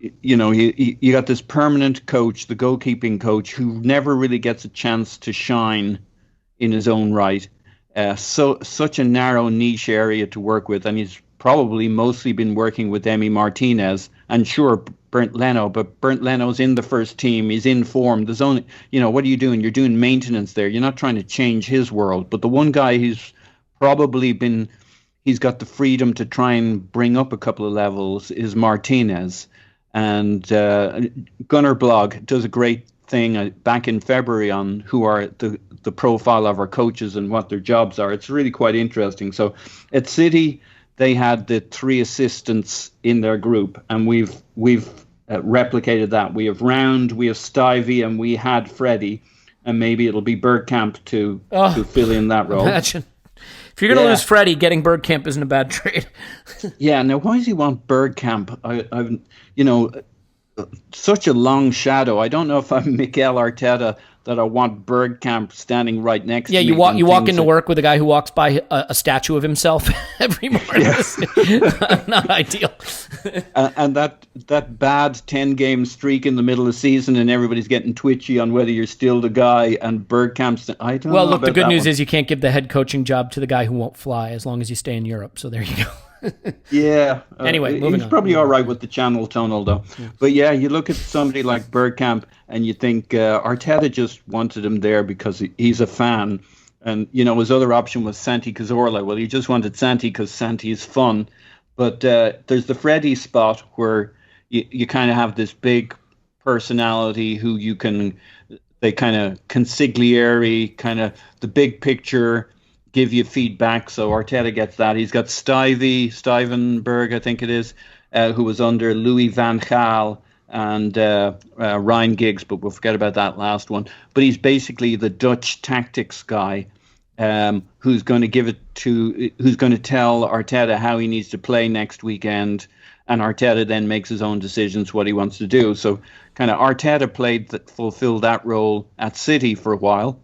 you got this permanent coach, the goalkeeping coach, who never really gets a chance to shine in his own right. Such a narrow niche area to work with, and he's probably mostly been working with Emi Martinez and sure Bernd Leno, but Bernd Leno's in the first team, he's in form. There's only, what are you doing? You're doing maintenance there. You're not trying to change his world. But the one guy who's probably he's got the freedom to try and bring up a couple of levels is Martinez. And Gunnar Blog does a great thing back in February on who are the profile of our coaches and what their jobs are. It's really quite interesting. So at City, they had the 3 assistants in their group, and we've replicated that. We have Round, we have Stivey, and we had Freddie, and maybe it'll be Bergkamp to fill in that role. Imagine. If you're going to lose Freddie, getting Bergkamp isn't a bad trade. Yeah, now why does he want Bergkamp? I've such a long shadow. I don't know if I'm Mikel Arteta that I want Bergkamp standing right next to me. Yeah, you walk into work with a guy who walks by a statue of himself every morning. Yeah. Not ideal. And that bad 10-game streak in the middle of the season, and everybody's getting twitchy on whether you're still the guy, and Bergkamp's... I don't know. Well, look, the good news one. is you can't give the head coaching job to the guy who won't fly as long as you stay in Europe. So there you go. Yeah. Anyway, moving he's on. probably all right with the channel tunnel, though. Yeah. But yeah, you look at somebody like Bergkamp and you think Arteta just wanted him there because he's a fan. And, his other option was Santi Cazorla. Well, he just wanted Santi because Santi is fun. But there's the Freddie spot where you kind of have this big personality who they kind of consigliere, kind of the big picture, give you feedback. So Arteta gets that. He's got Stevenberg, I think it is, who was under Louis van Gaal and Ryan Giggs, but we'll forget about that last one. But he's basically the Dutch tactics guy, who's going to tell Arteta how he needs to play next weekend, and Arteta then makes his own decisions what he wants to do. So kind of Arteta fulfilled that role at City for a while.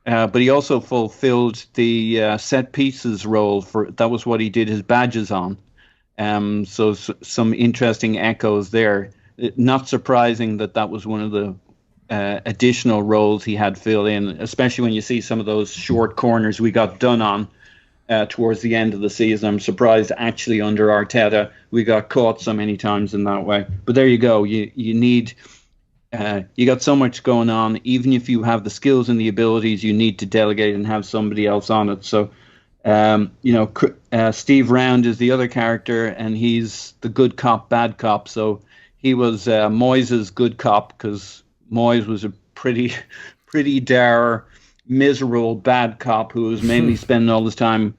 But he also fulfilled the set pieces role. That was what he did his badges on. So some interesting echoes there. Not surprising that was one of the additional roles he had fill in, especially when you see some of those short corners we got done on towards the end of the season. I'm surprised actually under Arteta we got caught so many times in that way. But there you go. You need... you got so much going on. Even if you have the skills and the abilities, you need to delegate and have somebody else on it. So, Steve Round is the other character, and he's the good cop, bad cop. So he was Moyes' good cop, because Moyes was a pretty dour, miserable bad cop who was mainly spending all his time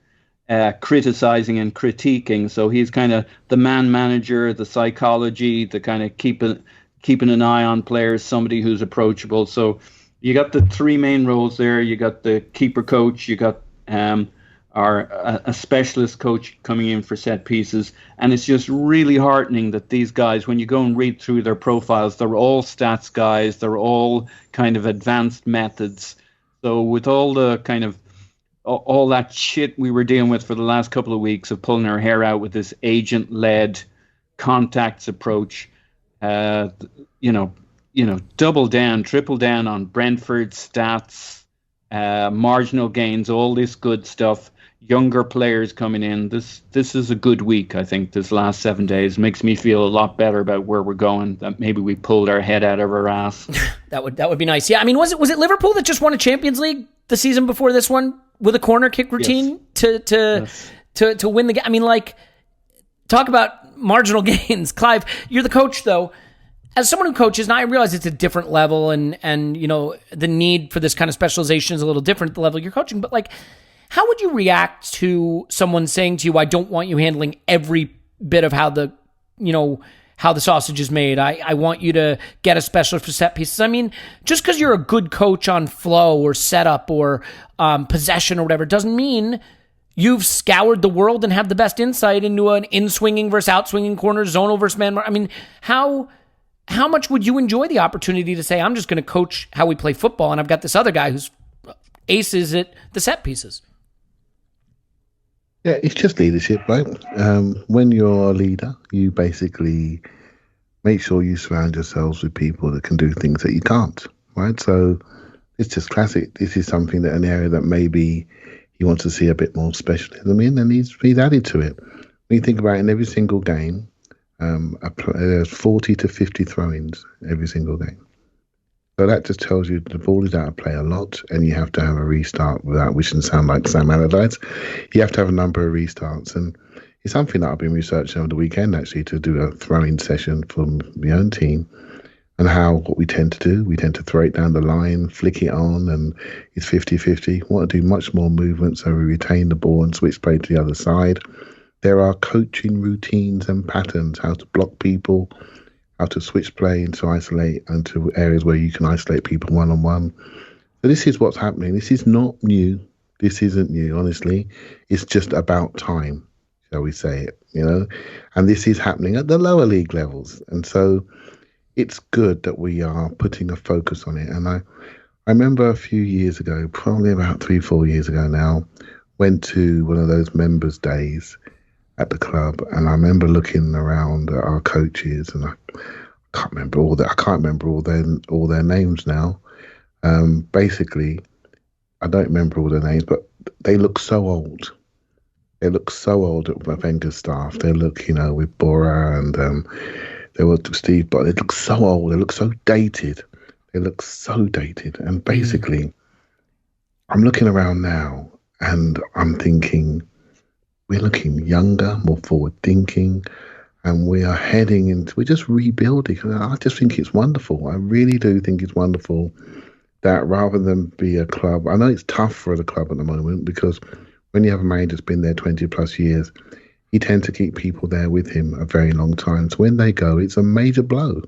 criticizing and critiquing. So he's kind of the man manager, the psychology, the kind of keeping an eye on players, somebody who's approachable. So you got the 3 main roles there. You got the keeper coach, you got a specialist coach coming in for set pieces. And it's just really heartening that these guys, when you go and read through their profiles, they're all stats guys. They're all kind of advanced methods. So with all the kind of all that shit we were dealing with for the last couple of weeks of pulling our hair out with this agent-led contacts approach, double down, triple down on Brentford stats, marginal gains, all this good stuff, younger players coming in. This is a good week, I think. This last 7 days makes me feel a lot better about where we're going, that maybe we pulled our head out of our ass. That would be nice. Yeah, I mean, was it Liverpool that just won a Champions League the season before this one with a corner kick routine to win the game? I mean, like, talk about marginal gains. Clive, you're the coach, though. As someone who coaches, now I realize it's a different level, and the need for this kind of specialization is a little different at the level you're coaching. But, like, how would you react to someone saying to you, "I don't want you handling every bit of how the sausage is made. I want you to get a specialist for set pieces." I mean, just because you're a good coach on flow or setup or possession or whatever doesn't mean you've scoured the world and have the best insight into an in-swinging versus out-swinging corner, zonal versus man. I mean, how much would you enjoy the opportunity to say, "I'm just going to coach how we play football, and I've got this other guy who's aces at the set pieces"? Yeah, it's just leadership, right? When you're a leader, you basically make sure you surround yourselves with people that can do things that you can't, right? So it's just classic. This is something that an area that maybe you want to see a bit more specialism in, and needs to be added to it. When you think about it, in every single game, there's 40 to 50 throw-ins every single game. So that just tells you the ball is out of play a lot, and you have to have a restart without wishing to sound like Sam Allardyce. You have to have a number of restarts, and it's something that I've been researching over the weekend, actually, to do a throwing session from my own team, and what we tend to do. We tend to throw it down the line, flick it on, and it's 50-50. Want to do much more movement so we retain the ball and switch play to the other side. There are coaching routines and patterns, how to block people, how to switch play into isolate, and to areas where you can isolate people one-on-one. So this is what's happening. This is not new. This isn't new, honestly. It's just about time, shall we say it, And this is happening at the lower league levels. And so it's good that we are putting a focus on it. And I remember a few years ago, probably about 3-4 years ago now, went to one of those members' days at the club, and I remember looking around at our coaches, and I can't remember all their names now. Basically, I don't remember all their names, but they look so old. They look so old at Wenger's staff. They look, with Bora and there was Steve, but they look so old. They look so dated. And basically, I'm looking around now, and I'm thinking, we're looking younger, more forward thinking, and we're just rebuilding. I just think it's wonderful. I really do think it's wonderful that rather than be a club, I know it's tough for the club at the moment, because when you have a manager that's been there 20 plus years, he tends to keep people there with him a very long time. So when they go, it's a major blow.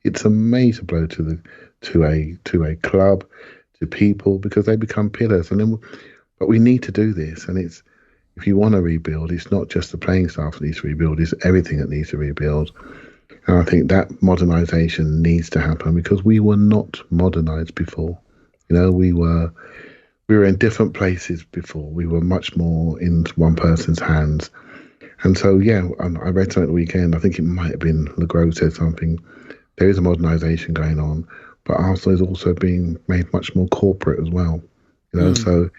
It's a major blow to a club, to people, because they become pillars. But we need to do this, and if you want to rebuild, it's not just the playing staff that needs to rebuild, it's everything that needs to rebuild. And I think that modernisation needs to happen, because we were not modernised before. We were in different places before. We were much more in one person's hands. And so, I read something at the weekend, I think it might have been Legros said something, there is a modernisation going on, but Arsenal is also being made much more corporate as well. So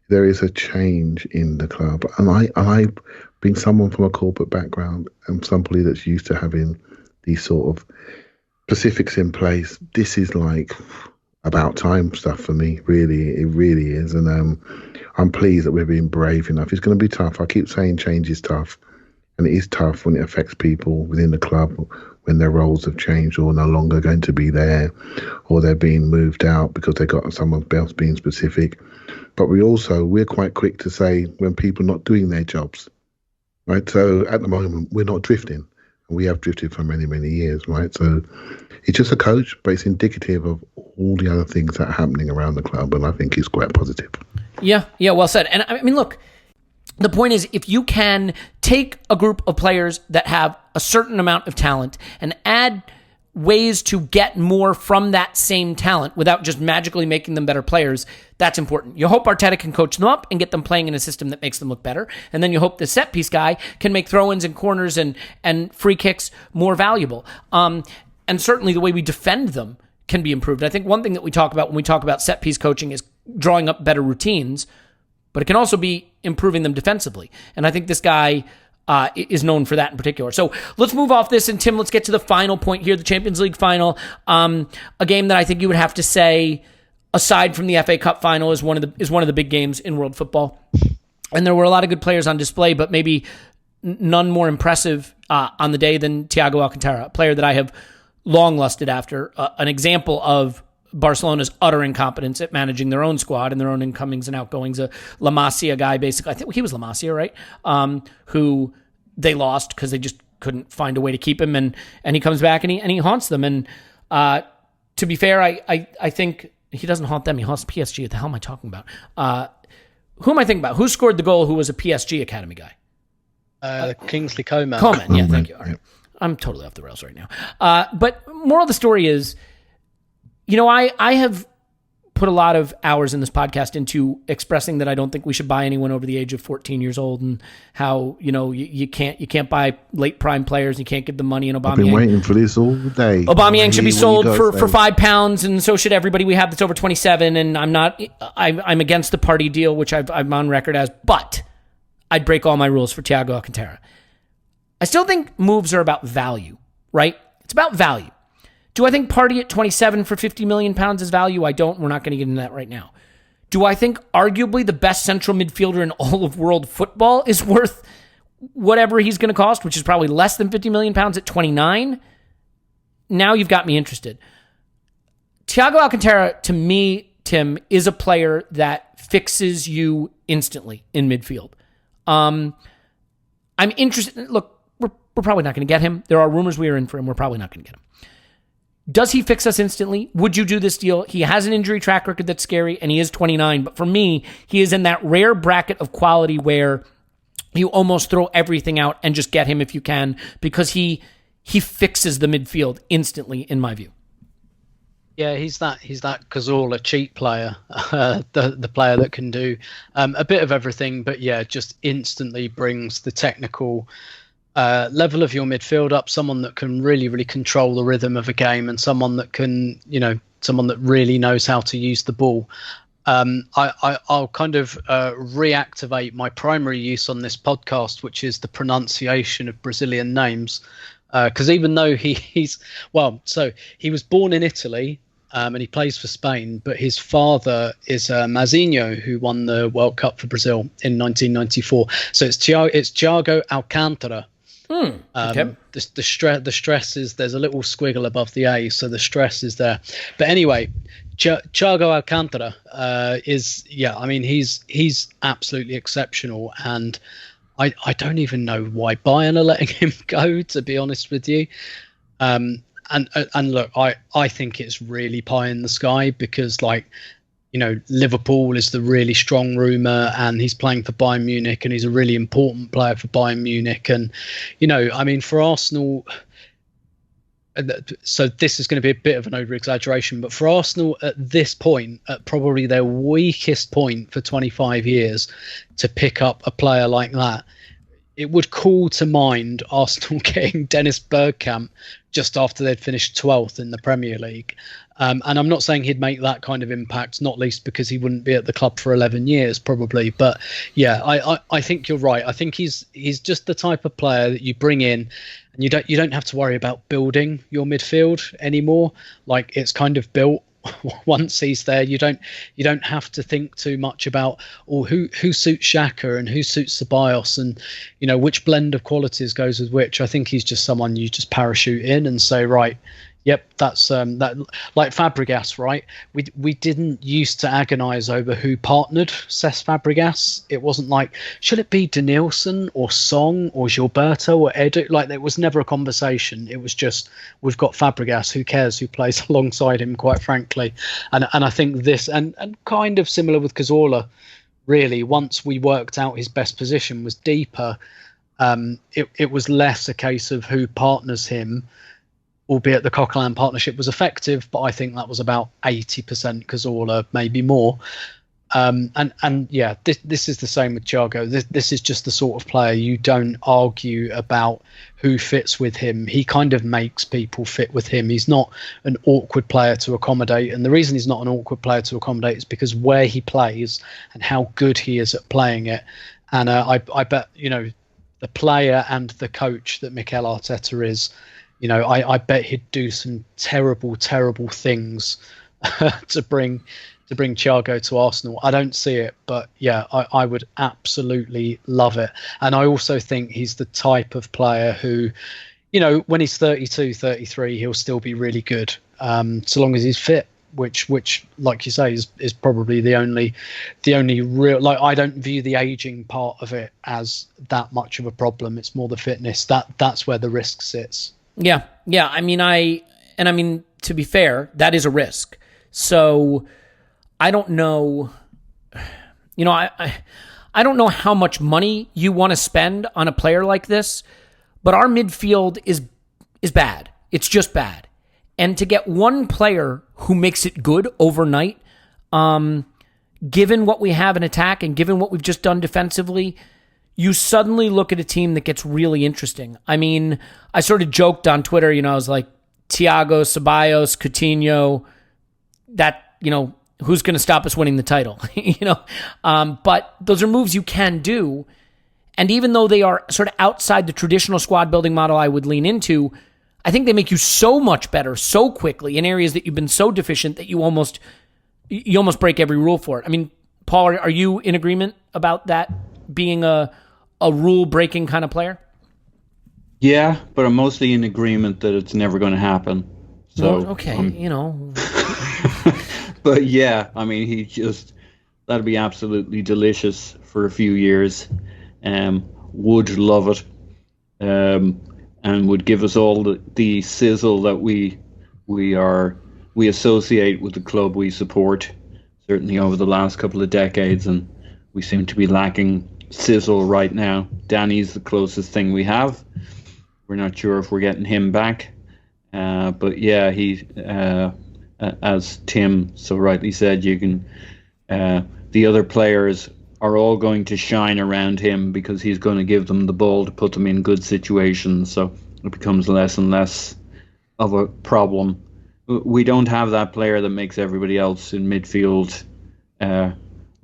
there is a change in the club, and I, being someone from a corporate background, and somebody that's used to having these sort of specifics in place, this is like about time stuff for me. Really, it really is, and I'm pleased that we're being brave enough. It's going to be tough. I keep saying change is tough, and it is tough when it affects people within the club, when their roles have changed or no longer going to be there, or they're being moved out because they got someone else being specific. But we're quite quick to say when people are not doing their jobs, right? So at the moment, we're not drifting. And we have drifted for many, many years, right? So it's just a coach, but it's indicative of all the other things that are happening around the club, and I think it's quite positive. Yeah, well said. And I mean, look, the point is, if you can take a group of players that have a certain amount of talent and add ways to get more from that same talent without just magically making them better players, that's important. You hope Arteta can coach them up and get them playing in a system that makes them look better. And then you hope the set piece guy can make throw-ins and corners and free kicks more valuable. And certainly the way we defend them can be improved. I think one thing that we talk about when we talk about set piece coaching is drawing up better routines, but it can also be improving them defensively. And I think this guy is known for that in particular. So let's move off this, and Tim, let's get to the final point here, the Champions League final. A game that I think you would have to say, aside from the FA Cup final, is one of the big games in world football. And there were a lot of good players on display, but maybe none more impressive on the day than Thiago Alcântara, a player that I have long lusted after, an example of Barcelona's utter incompetence at managing their own squad and their own incomings and outgoings. A La Masia guy, basically. I think he was La Masia, right? Who they lost because they just couldn't find a way to keep him, and he comes back and he haunts them. And to be fair, I think he doesn't haunt them. He haunts PSG. What the hell am I talking about? Who am I thinking about? Who scored the goal? Who was a PSG academy guy? Kingsley Coman. Coman, yeah, thank you. All right. I'm totally off the rails right now. But moral of the story is, I have put a lot of hours in this podcast into expressing that I don't think we should buy anyone over the age of 14 years old, and how, you can't buy late prime players. You can't give them money. And Aubameyang, I've been waiting for this all day. Aubameyang should be sold for £5, and so should everybody we have that's over 27. And I'm against the party deal, which I'm on record as, but I'd break all my rules for Thiago Alcântara. I still think moves are about value, right? It's about value. Do I think Partey at 27 for 50 million pounds is value? I don't. We're not going to get into that right now. Do I think arguably the best central midfielder in all of world football is worth whatever he's going to cost, which is probably less than 50 million pounds at 29? Now you've got me interested. Thiago Alcântara, to me, Tim, is a player that fixes you instantly in midfield. I'm interested. Look, we're probably not going to get him. There are rumors we are in for him. We're probably not going to get him. Does he fix us instantly? Would you do this deal? He has an injury track record that's scary, and he is 29. But for me, he is in that rare bracket of quality where you almost throw everything out and just get him if you can, because he fixes the midfield instantly, in my view. Yeah, he's that Cazorla cheap player, the player that can do a bit of everything, but yeah, just instantly brings the technical level of your midfield up. Someone that can really, really control the rhythm of a game, and someone that can, someone that really knows how to use the ball. I'll kind of reactivate my primary use on this podcast, which is the pronunciation of Brazilian names. Because even though he was born in Italy and he plays for Spain, but his father is Mazinho, who won the World Cup for Brazil in 1994. So it's Thiago Alcântara. Okay. The stress is, there's a little squiggle above the A, so the stress is there. But anyway, Thiago Alcântara he's absolutely exceptional, and I don't even know why Bayern are letting him go, to be honest with you. And look, I think it's really pie in the sky, because Liverpool is the really strong rumour, and he's playing for Bayern Munich, and he's a really important player for Bayern Munich. And, for Arsenal, so this is going to be a bit of an over-exaggeration, but for Arsenal at this point, at probably their weakest point for 25 years, to pick up a player like that, it would call to mind Arsenal getting Dennis Bergkamp just after they'd finished 12th in the Premier League. And I'm not saying he'd make that kind of impact, not least because he wouldn't be at the club for 11 years probably. But yeah, I think you're right. I think he's just the type of player that you bring in, and you don't have to worry about building your midfield anymore. Like, it's kind of built once he's there. You don't have to think too much about who suits Xhaka and who suits Ceballos, and which blend of qualities goes with which. I think he's just someone you just parachute in and say, right, yep, that's that, like Fabregas, right? We didn't used to agonize over who partnered Cesc Fabregas. It wasn't like, should it be Denilson or Song or Gilberto or Edu? Like, there was never a conversation. It was just, we've got Fabregas, who cares who plays alongside him, quite frankly. And I think this, and kind of similar with Cazorla, really, once we worked out his best position was deeper, it was less a case of who partners him, albeit the Coquelin partnership was effective, but I think that was about 80% Cazorla, maybe more. And yeah, this is the same with Thiago. This is just the sort of player you don't argue about who fits with him. He kind of makes people fit with him. He's not an awkward player to accommodate. And the reason he's not an awkward player to accommodate is because where he plays and how good he is at playing it. And I bet, the player and the coach that Mikel Arteta is, I bet he'd do some terrible, terrible things to bring Thiago to Arsenal. I don't see it, but yeah, I would absolutely love it. And I also think he's the type of player who, when he's 32, 33, he'll still be really good, so long as he's fit, which, like you say, is probably the only real, like, I don't view the aging part of it as that much of a problem. It's more the fitness. That's where the risk sits. Yeah. I mean, to be fair, that is a risk. So I don't know, I don't know how much money you want to spend on a player like this, but our midfield is bad. It's just bad. And to get one player who makes it good overnight, given what we have in attack and given what we've just done defensively, you suddenly look at a team that gets really interesting. I mean, I sort of joked on Twitter, I was like, Thiago, Ceballos, Coutinho, that, who's going to stop us winning the title? But those are moves you can do. And even though they are sort of outside the traditional squad building model I would lean into, I think they make you so much better so quickly in areas that you've been so deficient that you almost break every rule for it. I mean, Paul, are you in agreement about that being a rule-breaking kind of player? Yeah, but I'm mostly in agreement that it's never going to happen. So well, okay, But yeah, I mean, that'd be absolutely delicious for a few years. Would love it, and would give us all the sizzle that we associate with the club we support. Certainly over the last couple of decades, and we seem to be lacking sizzle right now. Danny's the closest thing we have. We're not sure if we're getting him back, but yeah, he, as Tim so rightly said, you can. The other players are all going to shine around him because he's going to give them the ball to put them in good situations. So it becomes less and less of a problem. We don't have that player that makes everybody else in midfield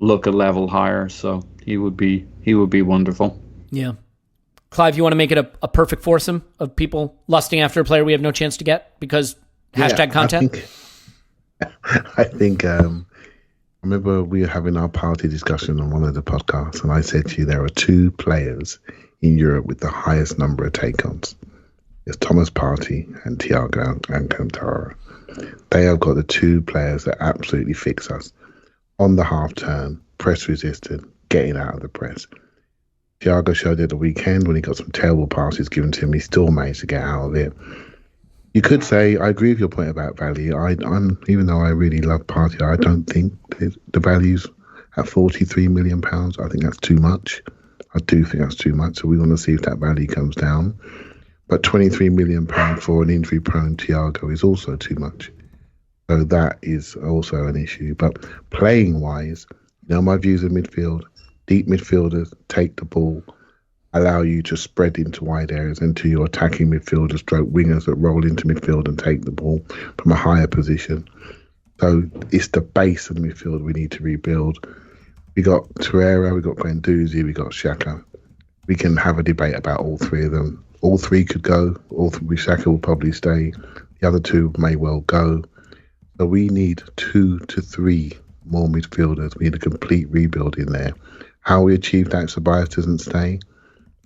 look a level higher. So he would be wonderful. Yeah. Clive, you want to make it a perfect foursome of people lusting after a player we have no chance to get because hashtag content? I think I remember we were having our party discussion on one of the podcasts, and I said to you there are two players in Europe with the highest number of take-ons. It's Thomas Partey and Thiago Alcântara. They have got the two players that absolutely fix us. On the half turn, press resistant, getting out of the press. Thiago showed it at the weekend when he got some terrible passes given to him. He still managed to get out of it. You could say, I agree with your point about value. I'm even though I really love Partey, I don't think the value's at £43 million. I think that's too much. I do think that's too much. So we want to see if that value comes down. But £23 million for an injury-prone Thiago is also too much. So that is also an issue. But playing-wise, my views of midfield, deep midfielders take the ball, allow you to spread into wide areas and to your attacking midfielders, stroke wingers that roll into midfield and take the ball from a higher position. So it's the base of the midfield we need to rebuild. We got Torreira, we got Guendouzi, we got Xhaka. We can have a debate about all three of them. All three could go. Xhaka will probably stay. The other two may well go. So we need 2 to 3 more midfielders. We need a complete rebuild in there. How we achieve that if Soares doesn't stay,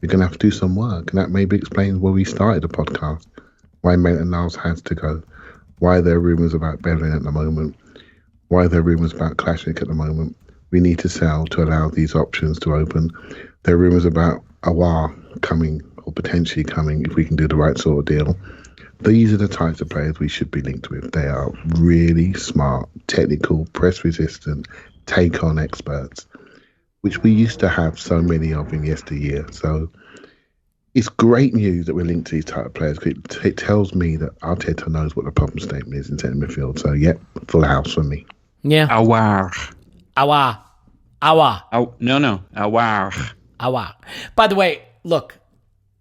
we're going to have to do some work. And that maybe explains where we started the podcast, why Maitland-Niles has to go, why there are rumours about Bellerin at the moment, why there are rumours about Klashnik at the moment. We need to sell to allow these options to open. There are rumours about Awar coming or potentially coming if we can do the right sort of deal. These are the types of players we should be linked with. They are really smart, technical, press-resistant, take-on experts, which we used to have so many of in yesteryear. So it's great news that we're linked to these type of players. It tells me that Arteta knows what the problem statement is in centre midfield. So, yep, full house for me. Yeah. Awar. No. Awar. By the way, look,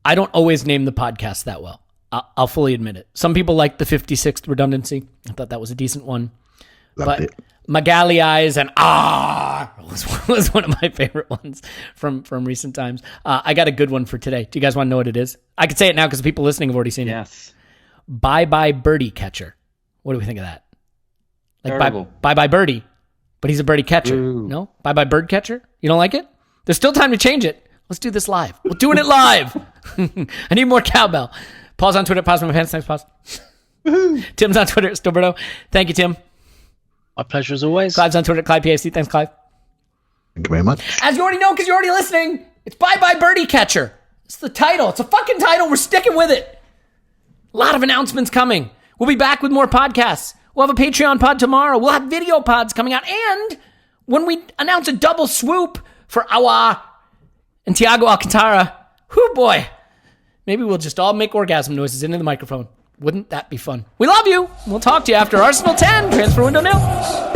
I don't always name the podcast that well. I'll fully admit it. Some people like the 56th redundancy. I thought that was a decent one. Loved it. Magalhães and was one of my favorite ones from recent times. I got a good one for today. Do you guys want to know what it is? I could say it now because the people listening have already seen it. Yes. Bye-bye birdie catcher. What do we think of that? Like bye-bye birdie, but he's a birdie catcher. Ooh. No? Bye-bye bird catcher? You don't like it? There's still time to change it. Let's do this live. We're doing it live. I need more cowbell. Paul's on Twitter. Pause my pants. Thanks, pause. Tim's on Twitter. Stilberto. Thank you, Tim. My pleasure as always. Clive's on Twitter. Clive PAC. Thanks, Clive. Thank you very much. As you already know, because you're already listening, it's Bye Bye Birdie Catcher. It's the title. It's a fucking title. We're sticking with it. A lot of announcements coming. We'll be back with more podcasts. We'll have a Patreon pod tomorrow. We'll have video pods coming out. And when we announce a double swoop for Awa and Thiago Alcântara, whoo boy, maybe we'll just all make orgasm noises into the microphone. Wouldn't that be fun? We love you. We'll talk to you after Arsenal 10, transfer window nil.